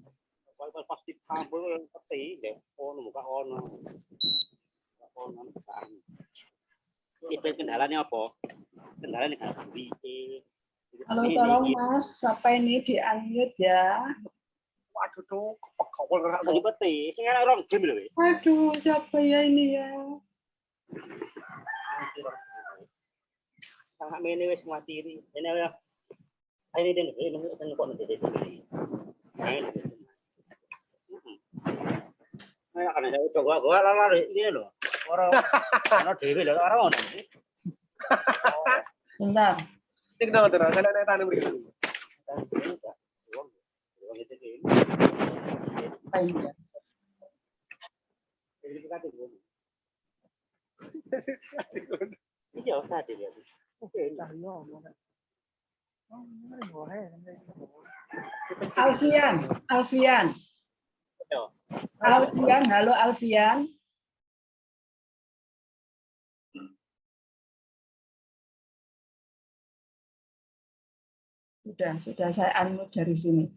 Speaker 5: Itu kendalanya apa? Kendalanya kan
Speaker 1: Halo, tolong Mas, siapa ini di-unmute ya?
Speaker 5: waduh tuh kepekol ora peti. Sing ana rong jam lho.
Speaker 1: Aduh, siapa ya ini ya?
Speaker 5: Sangat mene wis matiri. Ini ya. Ini den kok ndek iki. Nah, kan saya gua lari ini lho. Ora ana dhewe lho ora ono.
Speaker 1: Bentar.
Speaker 6: Cek dong terus, saya naik tanam beri.
Speaker 1: Apa ini ya?
Speaker 5: Iya, tadi ya.
Speaker 1: Alfian, halo Alfian. Sudah saya unmute dari sini.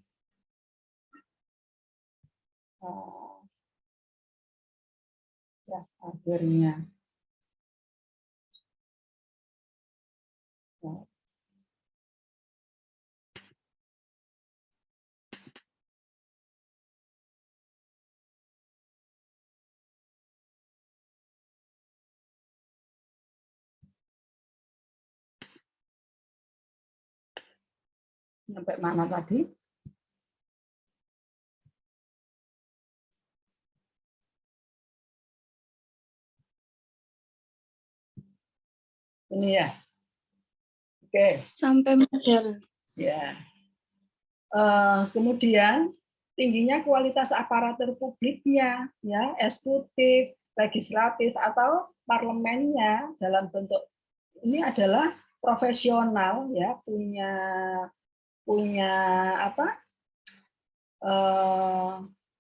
Speaker 1: Ya, akhirnya. Sampai mana tadi? Ini ya. Oke.
Speaker 3: Sampai model.
Speaker 1: Ya. Kemudian tingginya kualitas aparatur publiknya, ya, eksekutif, legislatif atau parlemennya dalam bentuk ini adalah profesional, ya, punya apa?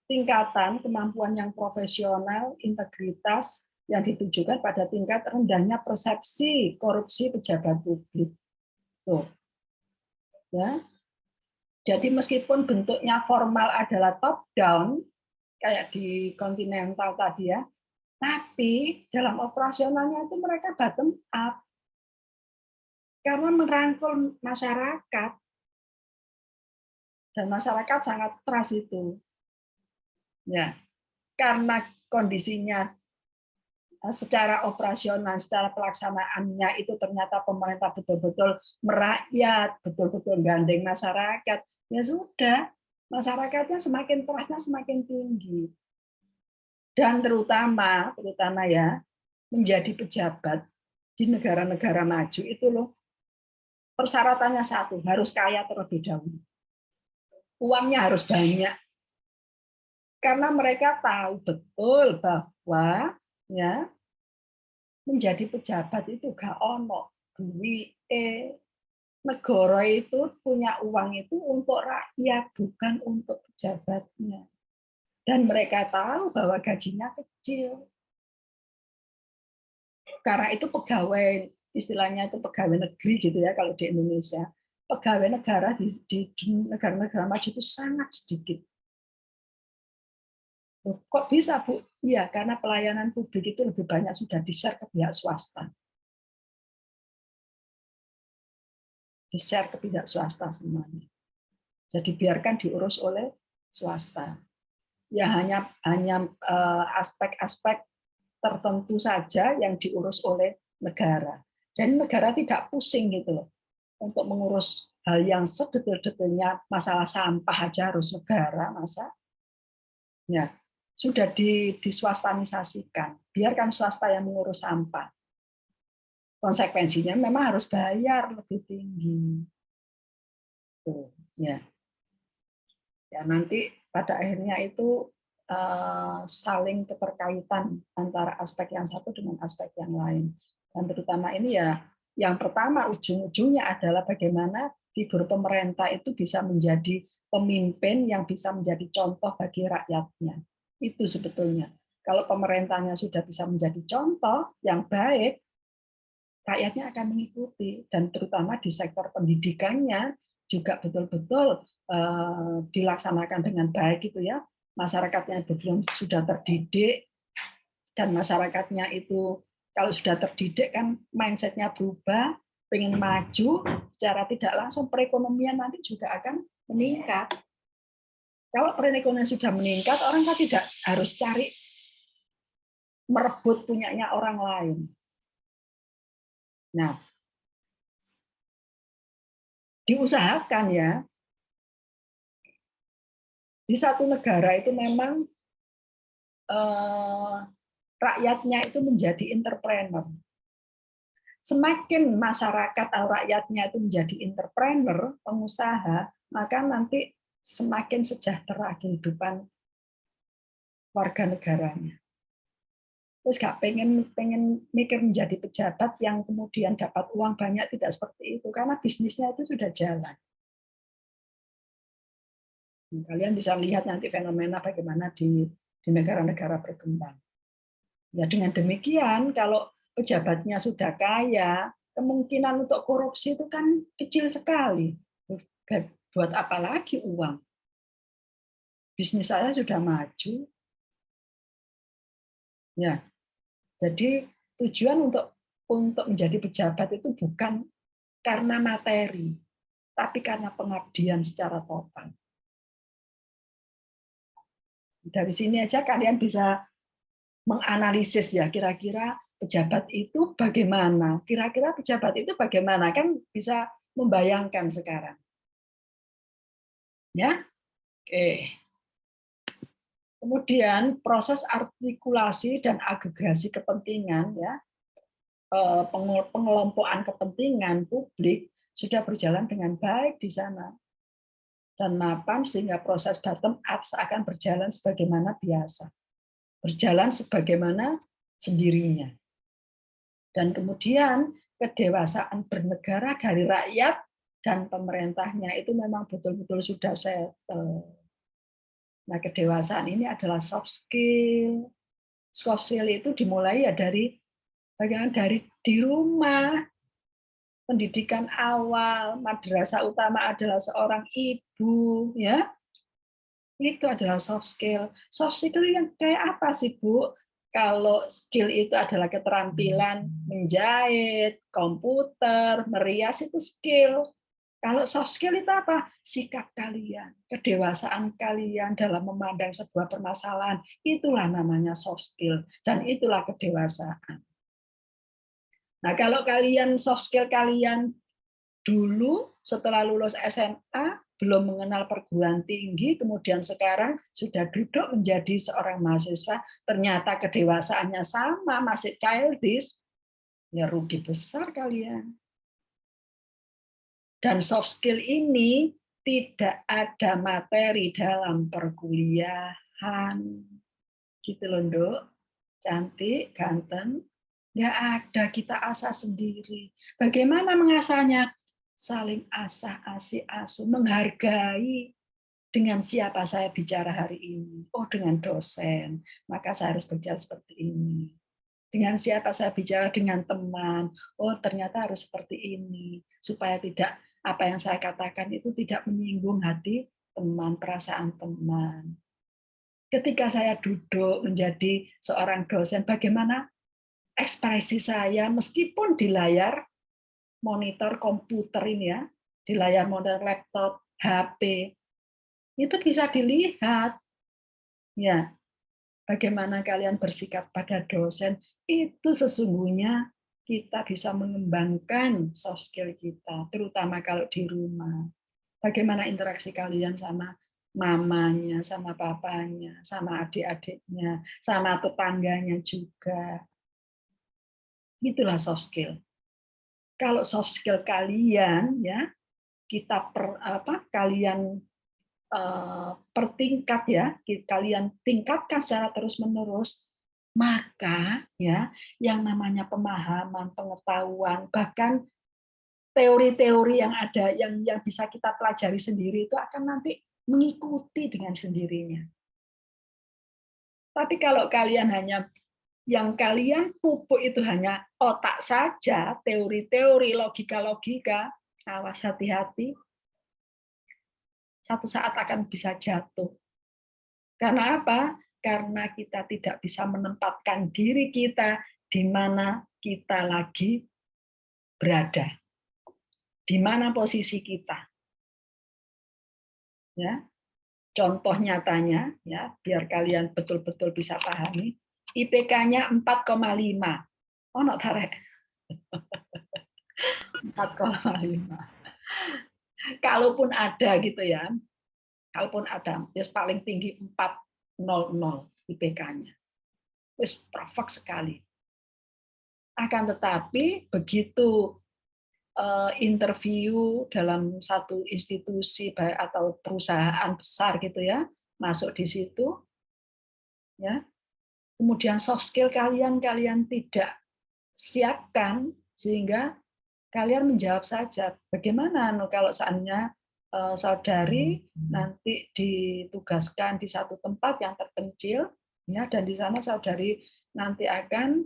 Speaker 1: Tingkatan kemampuan yang profesional, integritas yang ditujukan pada tingkat rendahnya persepsi korupsi pejabat publik. Tuh. Ya. Jadi meskipun bentuknya formal adalah top down kayak di kontinental tadi ya, tapi dalam operasionalnya itu mereka bottom up. Karena merangkul masyarakat. Dan masyarakat sangat trust itu. Ya. Karena kondisinya secara operasional, secara pelaksanaannya itu ternyata pemerintah betul-betul merakyat, betul-betul gandeng masyarakat, ya sudah, masyarakatnya semakin trust-nya semakin tinggi. Dan terutama ya, menjadi pejabat di negara-negara maju itu loh, persyaratannya satu, harus kaya terlebih dahulu. Uangnya harus banyak. Karena mereka tahu betul bahwa ya menjadi pejabat itu gak ono duit. Negara itu punya uang itu untuk rakyat, bukan untuk pejabatnya. Dan mereka tahu bahwa gajinya kecil. Karena itu pegawai, istilahnya itu pegawai negeri gitu ya kalau di Indonesia. Pegawai negara di negara-negara maju itu sangat sedikit. Kok bisa, Bu? Iya, karena pelayanan publik itu lebih banyak sudah di-share ke pihak swasta. Di-share ke pihak swasta semuanya. Jadi biarkan diurus oleh swasta. Ya hanya aspek-aspek tertentu saja yang diurus oleh negara. Dan negara tidak pusing gitu loh untuk mengurus hal yang sedetil-detilnya, masalah sampah aja harus negara, masa ya sudah diswastanisasikan. Biarkan swasta yang mengurus sampah. Konsekuensinya memang harus bayar lebih tinggi. Tuh, ya. Ya nanti pada akhirnya itu saling keterkaitan antara aspek yang satu dengan aspek yang lain. Dan terutama ini ya, yang pertama ujung-ujungnya adalah bagaimana figur pemerintah itu bisa menjadi pemimpin yang bisa menjadi contoh bagi rakyatnya. Itu sebetulnya. Kalau pemerintahnya sudah bisa menjadi contoh yang baik, rakyatnya akan mengikuti. Dan terutama di sektor pendidikannya juga betul-betul dilaksanakan dengan baik gitu ya. Masyarakatnya belum sudah terdidik, dan masyarakatnya itu kalau sudah terdidik kan mindsetnya berubah, pengen maju, secara tidak langsung perekonomian nanti juga akan meningkat. Kalau perekonomian sudah meningkat, orang kan tidak harus cari merebut punyanya orang lain. Nah, diusahakan ya, di satu negara itu memang rakyatnya itu menjadi entrepreneur. Semakin masyarakat atau rakyatnya itu menjadi entrepreneur, pengusaha, maka nanti semakin sejahtera kehidupan warga negaranya. Terus gak pengen mikir menjadi pejabat yang kemudian dapat uang banyak, tidak seperti itu, karena bisnisnya itu sudah jalan. Kalian bisa lihat nanti fenomena bagaimana di negara-negara berkembang. Ya dengan demikian, kalau pejabatnya sudah kaya, kemungkinan untuk korupsi itu kan kecil sekali. Buat apa lagi uang? Bisnis saya sudah maju. Ya, jadi tujuan untuk menjadi pejabat itu bukan karena materi, tapi karena pengabdian secara total. Dari sini aja kalian bisa menganalisis ya, kira-kira pejabat itu bagaimana? Kira-kira pejabat itu bagaimana? Kan bisa membayangkan sekarang. Ya. Oke. Kemudian proses artikulasi dan agregasi kepentingan ya, pengelompokan kepentingan publik sudah berjalan dengan baik di sana. Dan mapan sehingga proses bottom up seakan berjalan sebagaimana biasa. Berjalan sebagaimana sendirinya. Dan kemudian kedewasaan bernegara dari rakyat dan pemerintahnya itu memang betul-betul sudah settle. Nah, kedewasaan ini adalah soft skill. Soft skill itu dimulai ya dari bagaimana dari di rumah. Pendidikan awal, madrasah utama adalah seorang ibu, ya. Itu adalah soft skill. Soft skill yang kayak apa sih, Bu? Kalau skill itu adalah keterampilan menjahit, komputer, merias, itu skill. Kalau soft skill itu apa? Sikap kalian, kedewasaan kalian dalam memandang sebuah permasalahan. Itulah namanya soft skill. Dan itulah kedewasaan. Nah, kalau kalian soft skill kalian dulu setelah lulus SMA belum mengenal perguruan tinggi, kemudian sekarang sudah duduk menjadi seorang mahasiswa, ternyata kedewasaannya sama, masih childish, ya rugi besar kalian. Dan soft skill ini tidak ada materi dalam perkuliahan. Gitu loh, Nduk. Cantik, ganteng. Nggak ada, kita asah sendiri. Bagaimana mengasahnya? Saling asah, asih, asuh, menghargai dengan siapa saya bicara hari ini. Oh, dengan dosen, maka saya harus bicara seperti ini. Dengan siapa saya bicara, dengan teman. Oh, ternyata harus seperti ini. Supaya tidak apa yang saya katakan itu tidak menyinggung hati teman, perasaan teman. Ketika saya duduk menjadi seorang dosen, bagaimana ekspresi saya meskipun di layar monitor komputer ini ya, di layar monitor laptop, HP, itu bisa dilihat. Ya, bagaimana kalian bersikap pada dosen, itu sesungguhnya kita bisa mengembangkan soft skill kita, terutama kalau di rumah. Bagaimana interaksi kalian sama mamanya, sama papanya, sama adik-adiknya, sama tetangganya juga. Itulah soft skill. Kalau soft skill kalian ya kalian pertingkat ya, kalian tingkatkan secara terus-menerus, maka ya yang namanya pemahaman, pengetahuan, bahkan teori-teori yang ada yang bisa kita pelajari sendiri itu akan nanti mengikuti dengan sendirinya. Tapi kalau kalian hanya yang kalian pupuk itu hanya otak saja, teori-teori, logika-logika, awas hati-hati, satu saat akan bisa jatuh. Karena apa? Karena kita tidak bisa menempatkan diri kita di mana kita lagi berada. Di mana posisi kita. Ya. Contoh nyatanya, ya, biar kalian betul-betul bisa pahami, IPK-nya 4,5. Oh, no, tarik. 4,5. Kalaupun ada gitu ya, kalaupun ada, ya paling tinggi 400 IPK-nya. Wis perfect sekali. Akan tetapi begitu interview dalam satu institusi atau perusahaan besar gitu ya, masuk di situ, ya, kemudian soft skill kalian tidak siapkan sehingga kalian menjawab saja. Bagaimana kalau seandainya saudari nanti ditugaskan di satu tempat yang terpencil, ya, dan di sana saudari nanti akan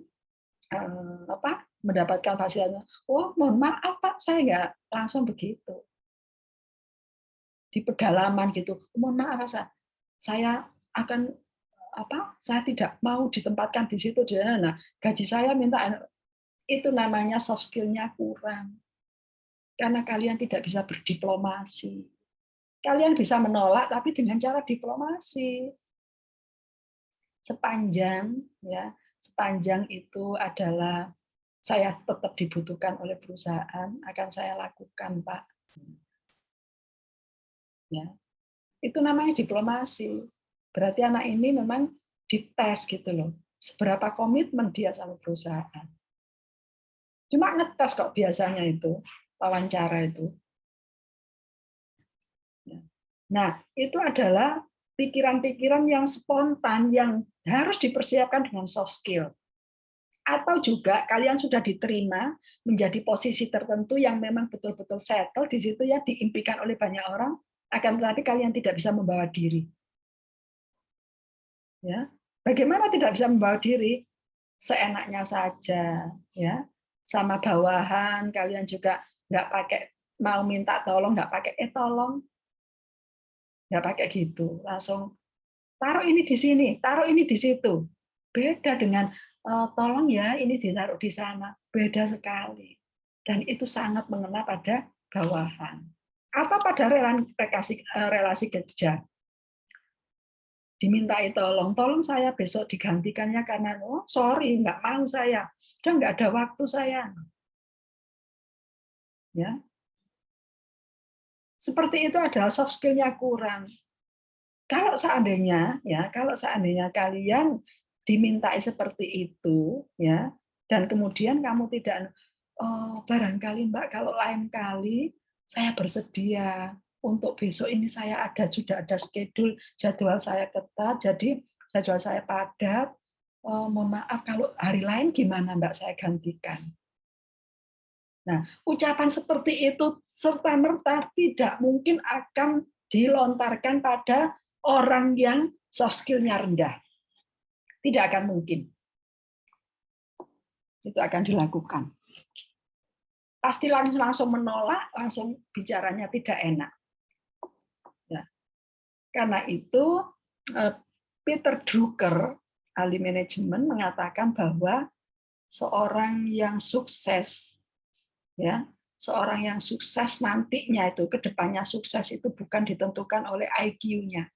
Speaker 1: mendapatkan fasilitasnya. Oh, mohon maaf Pak, saya nggak langsung begitu. Di pedalaman gitu, mohon maaf saya akan saya tidak mau ditempatkan di situ. Nah, gaji saya minta, itu namanya soft skill-nya kurang. Karena kalian tidak bisa berdiplomasi. Kalian bisa menolak tapi dengan cara diplomasi. Sepanjang itu adalah saya tetap dibutuhkan oleh perusahaan, akan saya lakukan, Pak. Ya, itu namanya diplomasi. Berarti anak ini memang dites gitu loh, seberapa komitmen dia sama perusahaan. Cuma ngetes kok biasanya itu, wawancara itu. Nah, itu adalah pikiran-pikiran yang spontan yang harus dipersiapkan dengan soft skill. Atau juga kalian sudah diterima menjadi posisi tertentu yang memang betul-betul settle di situ ya, diimpikan oleh banyak orang, akan tetapi kalian tidak bisa membawa diri. Ya, bagaimana tidak bisa membawa diri? Seenaknya saja, ya. Sama bawahan kalian juga nggak pakai mau minta tolong, nggak pakai tolong, nggak pakai gitu, langsung taruh ini di sini, taruh ini di situ. Beda dengan tolong ya ini ditaruh di sana, beda sekali. Dan itu sangat mengena pada bawahan atau pada relasi kerja. Dimintai tolong saya besok digantikannya karena sorry nggak mau saya, udah nggak ada waktu saya. Ya, seperti itu adalah soft skill-nya kurang. Kalau seandainya kalian dimintai seperti itu, dan kemudian kamu tidak, barangkali Mbak, kalau lain kali Saya bersedia untuk besok ini saya sudah ada schedule, jadwal saya ketat, jadi jadwal saya padat. Mohon maaf kalau hari lain gimana Mbak saya gantikan. Nah, ucapan seperti itu serta-merta tidak mungkin akan dilontarkan pada orang yang soft skill-nya rendah. Tidak akan mungkin. Itu akan dilakukan. Pasti langsung menolak, langsung bicaranya tidak enak. Nah, karena itu Peter Drucker, ahli manajemen, mengatakan bahwa seorang yang sukses, ya, seorang yang sukses nantinya itu, kedepannya sukses itu bukan ditentukan oleh IQ-nya,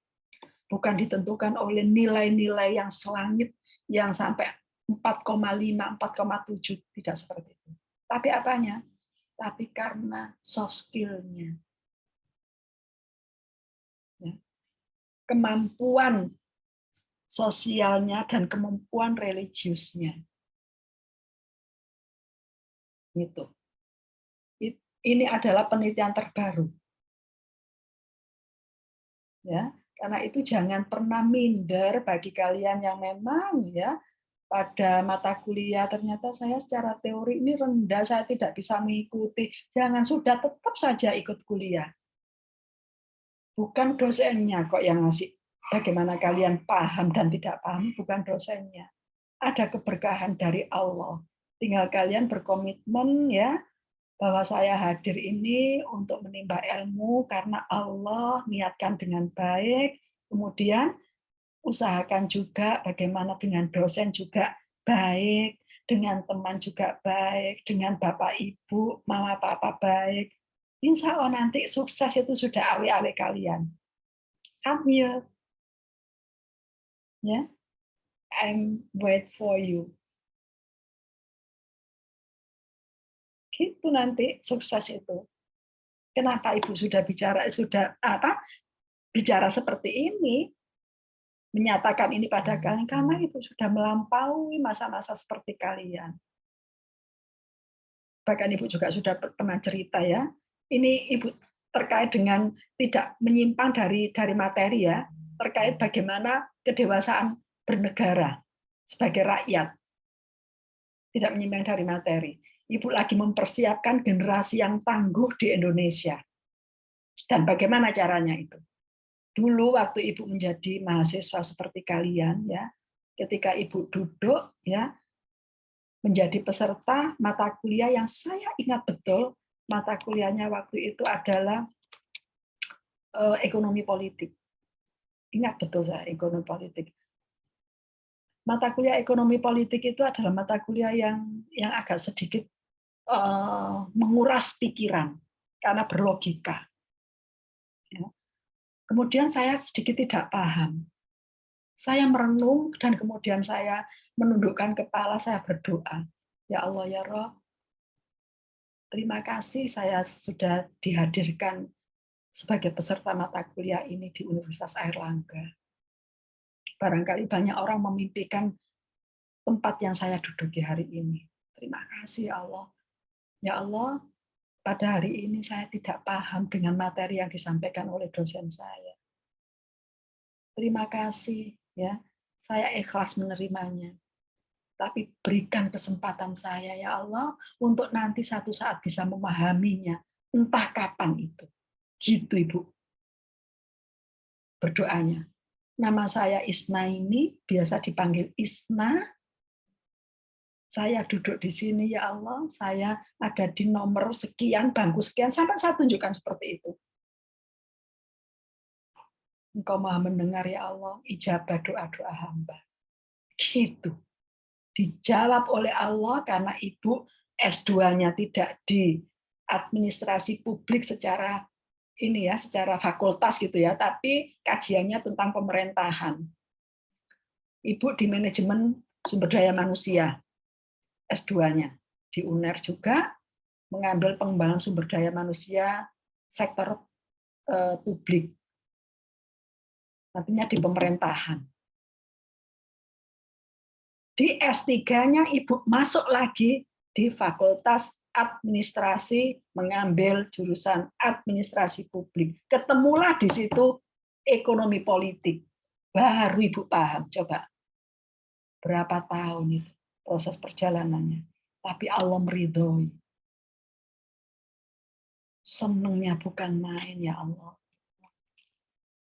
Speaker 1: bukan ditentukan oleh nilai-nilai yang selangit yang sampai 4,5, 4,7, tidak seperti itu. Tapi apanya? Tapi karena soft skill-nya. Kemampuan sosialnya dan kemampuan religiusnya. Gitu. Ini adalah penelitian terbaru. Ya, karena itu jangan pernah minder bagi kalian yang memang ya pada mata kuliah ternyata saya secara teori ini rendah, saya tidak bisa mengikuti. Jangan, sudah tetap saja ikut kuliah. Bukan dosennya kok yang ngasih bagaimana kalian paham dan tidak paham, bukan dosennya. Ada keberkahan dari Allah. Tinggal kalian berkomitmen ya bahwa saya hadir ini untuk menimba ilmu karena Allah niatkan dengan baik. Kemudian usahakan juga bagaimana dengan dosen juga baik, dengan teman juga baik, dengan bapak ibu, mama papa baik. Insya Allah nanti sukses itu sudah awe-awe kalian. Come here. Ya, I'm wait for you. Gitu nanti sukses itu. Kenapa Ibu sudah bicara seperti ini? Menyatakan ini pada kalian karena Ibu sudah melampaui masa-masa seperti kalian. Bahkan Ibu juga sudah pernah cerita ya. Ini Ibu terkait dengan tidak menyimpang dari materi ya, terkait bagaimana kedewasaan bernegara sebagai rakyat. Tidak menyimpang dari materi. Ibu lagi mempersiapkan generasi yang tangguh di Indonesia. Dan bagaimana caranya itu? Dulu waktu Ibu menjadi mahasiswa seperti kalian ya, ketika Ibu duduk ya menjadi peserta mata kuliah yang saya ingat betul, mata kuliahnya waktu itu adalah ekonomi politik. Ingat betul saya ekonomi politik. Mata kuliah ekonomi politik itu adalah mata kuliah yang agak sedikit menguras pikiran karena berlogika. Ya. Kemudian saya sedikit tidak paham. Saya merenung dan kemudian saya menundukkan kepala, saya berdoa. Ya Allah ya Rabb, terima kasih saya sudah dihadirkan sebagai peserta mata kuliah ini di Universitas Airlangga. Barangkali banyak orang memimpikan tempat yang saya duduki hari ini. Terima kasih ya Allah. Ya Allah, pada hari ini saya tidak paham dengan materi yang disampaikan oleh dosen saya. Terima kasih ya. Saya ikhlas menerimanya. Tapi berikan kesempatan saya ya Allah untuk nanti satu saat bisa memahaminya, entah kapan itu. Gitu Ibu. Berdoanya. Nama saya Isna ini biasa dipanggil Isna. Saya duduk di sini ya Allah, saya ada di nomor sekian, bangku sekian, sampai saya tunjukkan seperti itu. Engkau Maha mendengar ya Allah, ijabah doa-doa hamba. Gitu. Dijawab oleh Allah karena Ibu S2-nya tidak di administrasi publik secara ini ya, secara fakultas gitu ya, tapi kajiannya tentang pemerintahan. Ibu di manajemen sumber daya manusia. S2-nya di UNER juga mengambil pengembangan sumber daya manusia sektor publik, artinya di pemerintahan. Di S3-nya Ibu masuk lagi di Fakultas administrasi, mengambil jurusan administrasi publik. Ketemulah di situ ekonomi politik. Baru Ibu paham, coba. Berapa tahun itu proses perjalanannya. Tapi Allah meridhoi. Senangnya bukan main, ya Allah.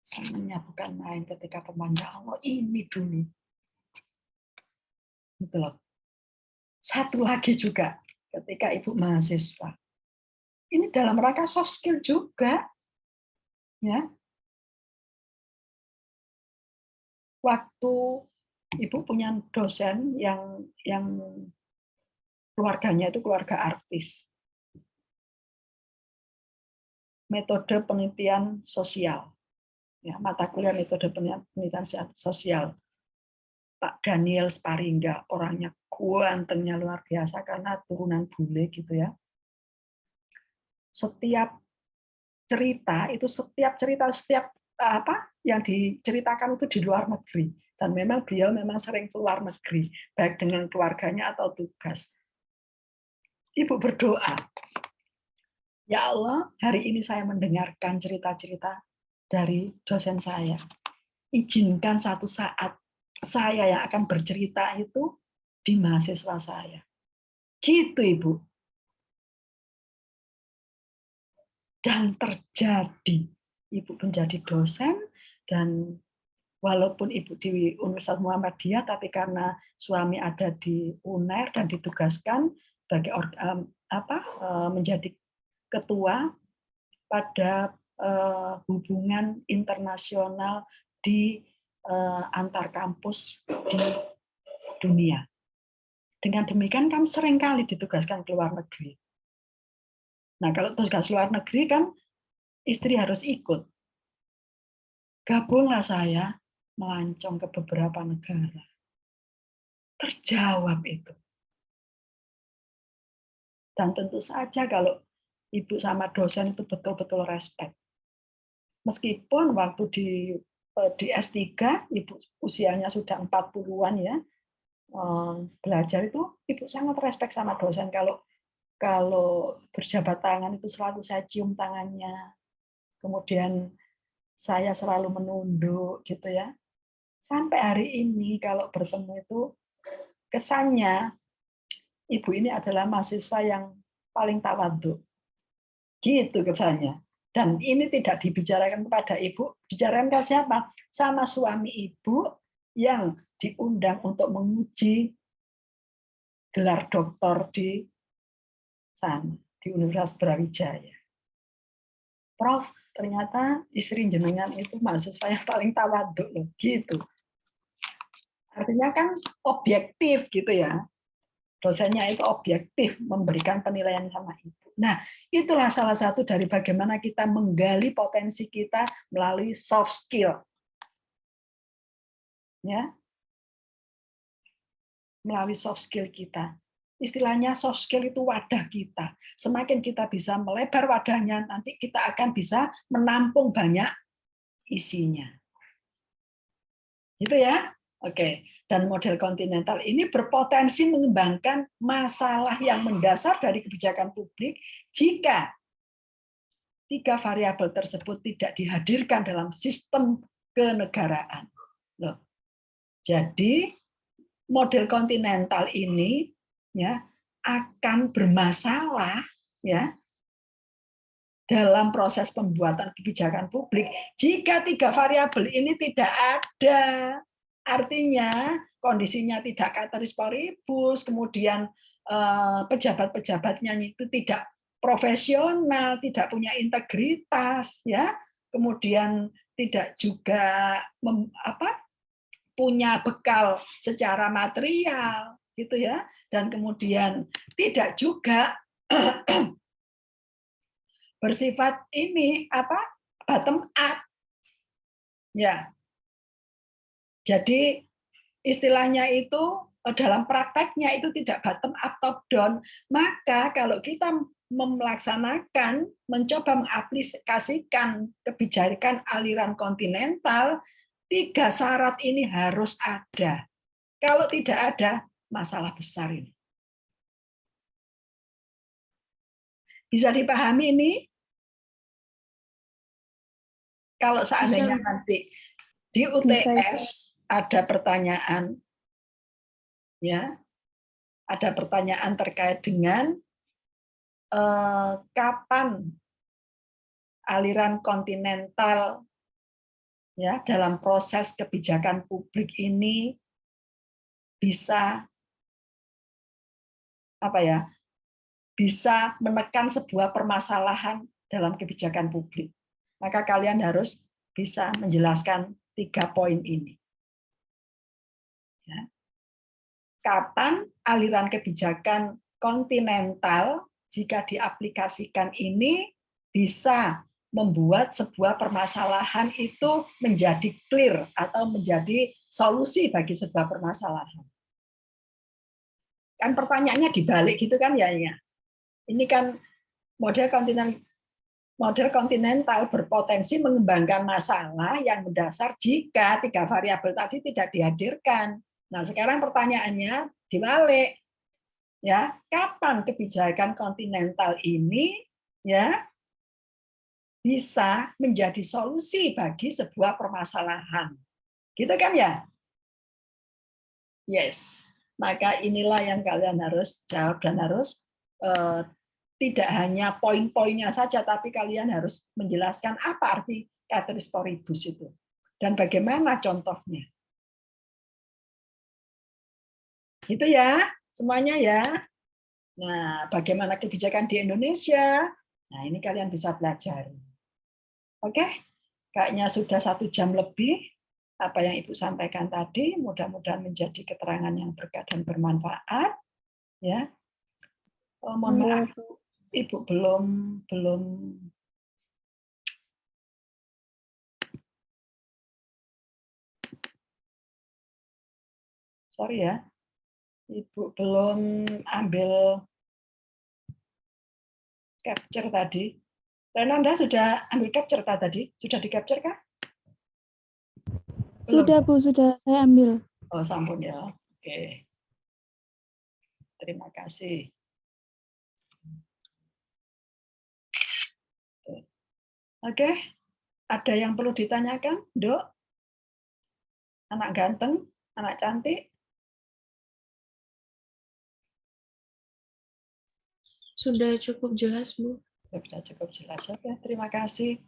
Speaker 1: Senangnya bukan main ketika pemanggil Allah ini dulu. Gitu loh. Satu lagi juga ketika Ibu mahasiswa. Ini dalam rangka soft skill juga. Ya. Waktu Ibu punya dosen yang keluarganya itu keluarga artis. Metode penelitian sosial. Ya, mata kuliah metode penelitian sosial. Pak Daniel Sparingga, orangnya gantengnya luar biasa karena turunan bule gitu ya. Setiap cerita apa yang diceritakan itu di luar negeri, dan memang beliau sering keluar negeri, baik dengan keluarganya atau tugas. Ibu berdoa, ya Allah, hari ini saya mendengarkan cerita-cerita dari dosen saya. Izinkan satu saat saya yang akan bercerita itu di mahasiswa saya. Gitu, Ibu. Dan terjadi. Ibu menjadi dosen, dan walaupun Ibu di Universitas Muhammadiyah, tapi karena suami ada di UNER dan ditugaskan sebagai menjadi ketua pada hubungan internasional di antar kampus di dunia. Dengan demikian kan seringkali ditugaskan ke luar negeri. Nah, kalau tugas luar negeri kan istri harus ikut. Gabunglah saya melancong ke beberapa negara. Terjawab itu. Dan tentu saja kalau Ibu sama dosen itu betul-betul respect. Meskipun waktu di S3, Ibu usianya sudah 40-an ya, belajar itu Ibu sangat respect sama dosen. Kalau berjabat tangan itu selalu saya cium tangannya. Kemudian saya selalu menunduk gitu ya. Sampai hari ini kalau bertemu itu kesannya Ibu ini adalah mahasiswa yang paling tawadhu. Gitu kesannya. Dan ini tidak dibicarakan kepada Ibu, bicarakan ke siapa? Sama suami Ibu yang diundang untuk menguji gelar doktor di sana, di Universitas Brawijaya. Prof, ternyata istri jenengan itu mahasiswa yang paling tawadhu loh, gitu. Artinya kan objektif gitu ya. Dosennya itu objektif memberikan penilaian sama Ibu. Nah, itulah salah satu dari bagaimana kita menggali potensi kita melalui soft skill. Ya. Melalui soft skill kita. Istilahnya soft skill itu wadah kita. Semakin kita bisa melebar wadahnya, nanti kita akan bisa menampung banyak isinya. Gitu ya? Oke. Dan model kontinental ini berpotensi mengembangkan masalah yang mendasar dari kebijakan publik jika 3 variabel tersebut tidak dihadirkan dalam sistem kenegaraan. Loh. Jadi model kontinental ini ya akan bermasalah ya dalam proses pembuatan kebijakan publik jika 3 variabel ini tidak ada. Artinya kondisinya tidak cateris paribus, kemudian pejabat-pejabatnya itu tidak profesional, tidak punya integritas, ya, kemudian tidak juga punya bekal secara material, gitu ya, dan kemudian tidak juga bersifat ini bottom up, ya. Jadi istilahnya itu dalam prakteknya itu tidak bottom up top down. Maka kalau kita melaksanakan, mencoba mengaplikasikan kebijakan aliran kontinental, 3 syarat ini harus ada. Kalau tidak ada, masalah besar ini. Bisa dipahami ini? Kalau seandainya
Speaker 2: Bisa.
Speaker 1: nanti di UTS ada pertanyaan, ya, ada pertanyaan terkait dengan kapan aliran kontinental ya dalam proses kebijakan publik ini bisa bisa menekan sebuah permasalahan dalam kebijakan publik. Maka kalian harus bisa menjelaskan 3 poin ini. Ya. Kapan aliran kebijakan kontinental jika diaplikasikan ini bisa membuat sebuah permasalahan itu menjadi clear atau menjadi solusi bagi sebuah permasalahan. Kan pertanyaannya dibalik gitu kan ya. Ini kan model kontinental berpotensi mengembangkan masalah yang mendasar jika 3 variabel tadi tidak dihadirkan. Nah, sekarang pertanyaannya dibalik. Ya, kapan kebijakan kontinental ini ya bisa menjadi solusi bagi sebuah permasalahan. Gitu kan ya? Yes. Maka inilah yang kalian harus jawab dan harus tidak hanya poin-poinnya saja, tapi kalian harus menjelaskan apa arti Ceteris Paribus itu dan bagaimana contohnya. Gitu ya, semuanya ya. Nah, bagaimana kebijakan di Indonesia? Nah, ini kalian bisa pelajari. Oke, kayaknya sudah 1 jam lebih. Apa yang Ibu sampaikan tadi, mudah-mudahan menjadi keterangan yang berkah dan bermanfaat. Ya, mohon maaf, Ibu belum sorry ya, Ibu belum ambil capture tadi. Renanda sudah ambil capture tadi? Sudah di-capture kah? Belum.
Speaker 7: Sudah Bu, sudah saya ambil.
Speaker 1: Oh, sampun ya. Oke. Terima kasih. Oke. Ada yang perlu ditanyakan, Dok? Anak ganteng, anak cantik?
Speaker 2: Sudah cukup jelas, Bu.
Speaker 1: Sudah cukup jelas. Oke, terima kasih.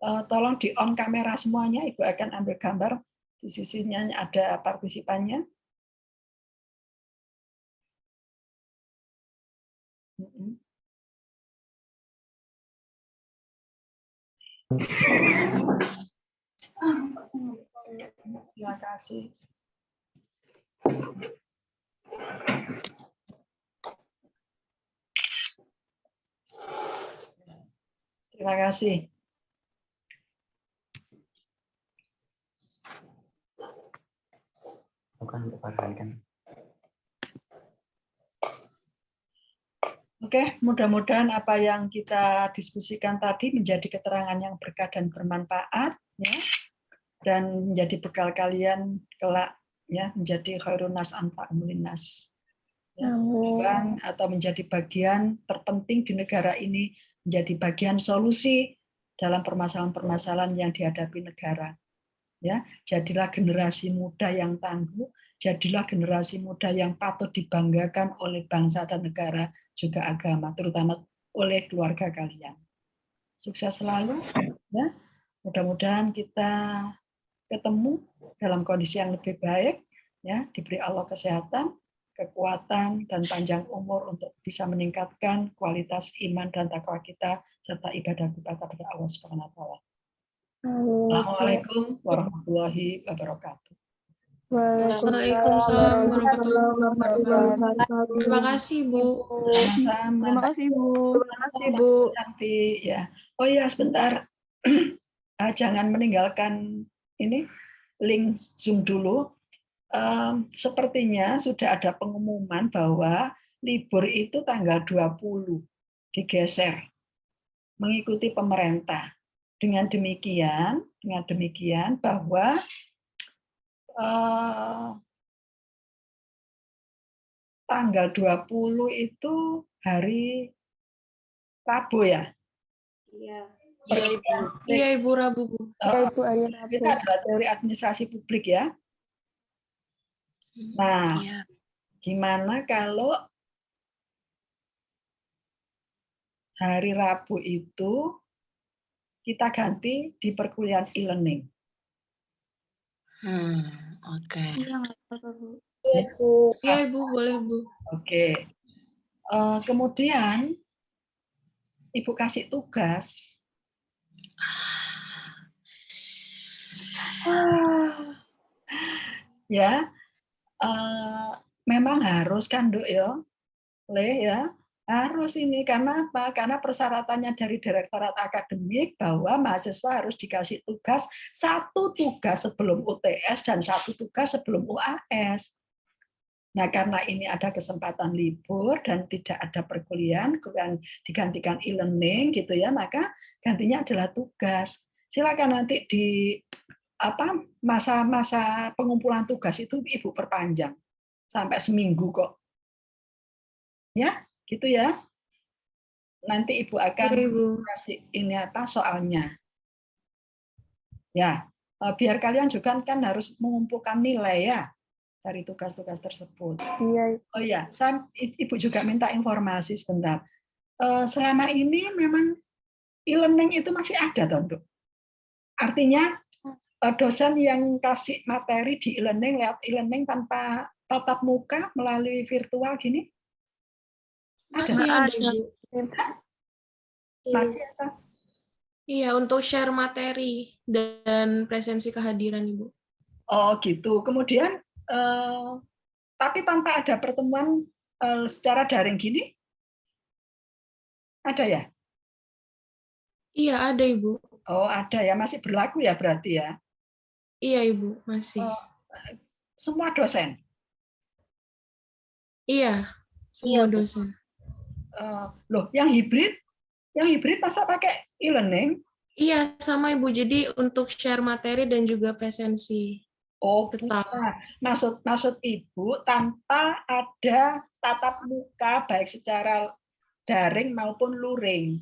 Speaker 1: Tolong di on kamera semuanya. Ibu akan ambil gambar. Di sisinya ada partisipannya. Terima kasih. Terima kasih.
Speaker 8: Bukan kan.
Speaker 1: Oke, mudah-mudahan apa yang kita diskusikan tadi menjadi keterangan yang berkah dan bermanfaat, ya, dan menjadi bekal kalian kelak, ya, menjadi khairun nas anfa'un nas, ya, atau menjadi bagian terpenting di negara ini, menjadi bagian solusi dalam permasalahan-permasalahan yang dihadapi negara. Ya, jadilah generasi muda yang tangguh, jadilah generasi muda yang patut dibanggakan oleh bangsa dan negara, juga agama, terutama oleh keluarga kalian. Sukses selalu, ya. Mudah-mudahan kita ketemu dalam kondisi yang lebih baik, ya, diberi Allah kesehatan, kekuatan, dan panjang umur untuk bisa meningkatkan kualitas iman dan takwa kita serta ibadah kita kepada Allah Subhanahu wa taala. Assalamualaikum warahmatullahi wabarakatuh.
Speaker 2: Waalaikumsalam warahmatullahi wabarakatuh. Terima kasih, Bu.
Speaker 1: Sama-sama.
Speaker 7: Terima kasih Bu.
Speaker 1: Terima kasih Bu. Cantik ya. Oh iya, sebentar. Jangan meninggalkan ini link Zoom dulu. Sepertinya sudah ada pengumuman bahwa libur itu tanggal 20 digeser mengikuti pemerintah. Dengan demikian bahwa tanggal 20 itu hari Rabu ya.
Speaker 4: Iya.
Speaker 2: Iya, Ibu. Iya, Ibu, Rabu, Bu.
Speaker 4: Ibu hari
Speaker 1: Itu adalah teori administrasi publik ya. Nah,
Speaker 3: Iya.
Speaker 1: gimana kalau hari Rabu itu kita ganti di perkuliahan e-learning?
Speaker 3: Oke.
Speaker 4: Iya, Bu. Iya, Bu.
Speaker 2: Iya, Ibu, boleh, Bu.
Speaker 1: Oke. Kemudian Ibu kasih tugas. Ya, memang harus kan, Duk ya, Le ya, harus ini karena apa? Karena persyaratannya dari Direktorat Akademik bahwa mahasiswa harus dikasih tugas, 1 tugas sebelum UTS dan 1 tugas sebelum UAS. Nah, karena ini ada kesempatan libur dan tidak ada perkuliahan, kemudian digantikan e-learning gitu ya, maka gantinya adalah tugas. Silakan nanti di masa-masa pengumpulan tugas itu Ibu perpanjang sampai seminggu kok. Ya, gitu ya. Nanti Ibu akan
Speaker 2: Iya, Ibu.
Speaker 1: kasih ini soalnya. Ya, biar kalian juga kan harus mengumpulkan nilai ya dari tugas-tugas tersebut.
Speaker 4: Iya.
Speaker 1: Oh ya, Ibu juga minta informasi sebentar. Selama ini memang e-learning itu masih ada, Tondok. Artinya dosen yang kasih materi di e-learning lewat e-learning tanpa tatap muka melalui virtual gini?
Speaker 2: Masih ada, Ibu.
Speaker 1: Masih ada.
Speaker 2: Iya, untuk share materi dan presensi kehadiran, Ibu.
Speaker 1: Oh gitu. Kemudian tapi tanpa ada pertemuan secara daring gini? Ada ya?
Speaker 2: Iya, ada, Ibu.
Speaker 1: Oh ada ya, masih berlaku ya berarti ya?
Speaker 2: Iya, Ibu, masih.
Speaker 1: Semua dosen?
Speaker 2: Iya, semua dosen.
Speaker 1: Loh, yang hibrid masa pakai e-learning?
Speaker 2: Iya, sama, Ibu. Jadi untuk share materi dan juga presensi.
Speaker 1: Oh,
Speaker 2: Tetap.
Speaker 1: maksud Ibu tanpa ada tatap muka baik secara daring maupun luring.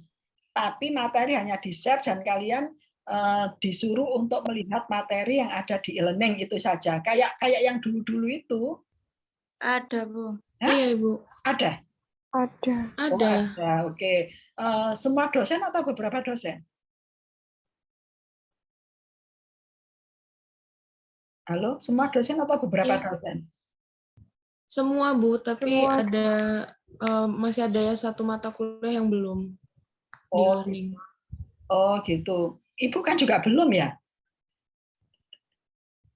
Speaker 1: Tapi materi hanya di-share dan kalian disuruh untuk melihat materi yang ada di e-learning itu saja. Kayak yang dulu-dulu itu.
Speaker 3: Ada, Bu.
Speaker 1: Hah?
Speaker 2: Iya, Ibu.
Speaker 1: Ada?
Speaker 4: Ada.
Speaker 1: Oh, ada. Oke. Semua dosen atau beberapa dosen? Halo, semua dosen atau beberapa dosen?
Speaker 2: Semua, Bu, tapi
Speaker 4: Semua.
Speaker 2: ada masih ada ya 1 mata kuliah yang belum di learning.
Speaker 1: Oh, gitu. Ibu kan juga belum ya?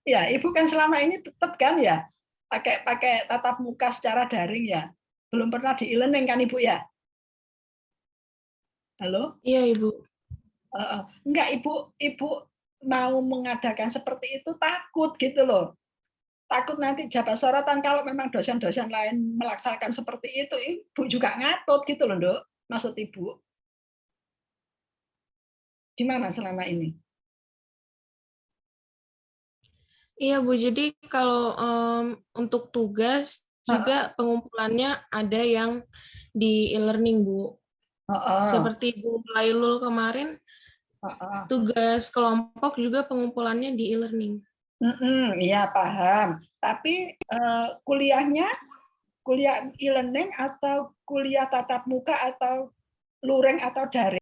Speaker 1: Ya, Ibu kan selama ini tetap kan ya pakai tatap muka secara daring ya. Belum pernah di e-learning kan Ibu ya? Halo?
Speaker 2: Iya, Ibu.
Speaker 1: Enggak, Ibu mau mengadakan seperti itu takut gitu loh. Takut nanti jabat sorotan kalau memang dosen-dosen lain melaksanakan seperti itu, Ibu juga ngatut gitu loh, Nduk. Maksud Ibu. Gimana selama ini?
Speaker 2: Iya, Bu. Jadi kalau untuk tugas juga pengumpulannya ada yang di e-learning, Bu. Seperti Bu Lailul kemarin, tugas kelompok juga pengumpulannya di e-learning.
Speaker 1: Iya, paham. Tapi kuliahnya kuliah e-learning atau kuliah tatap muka atau luring atau daring?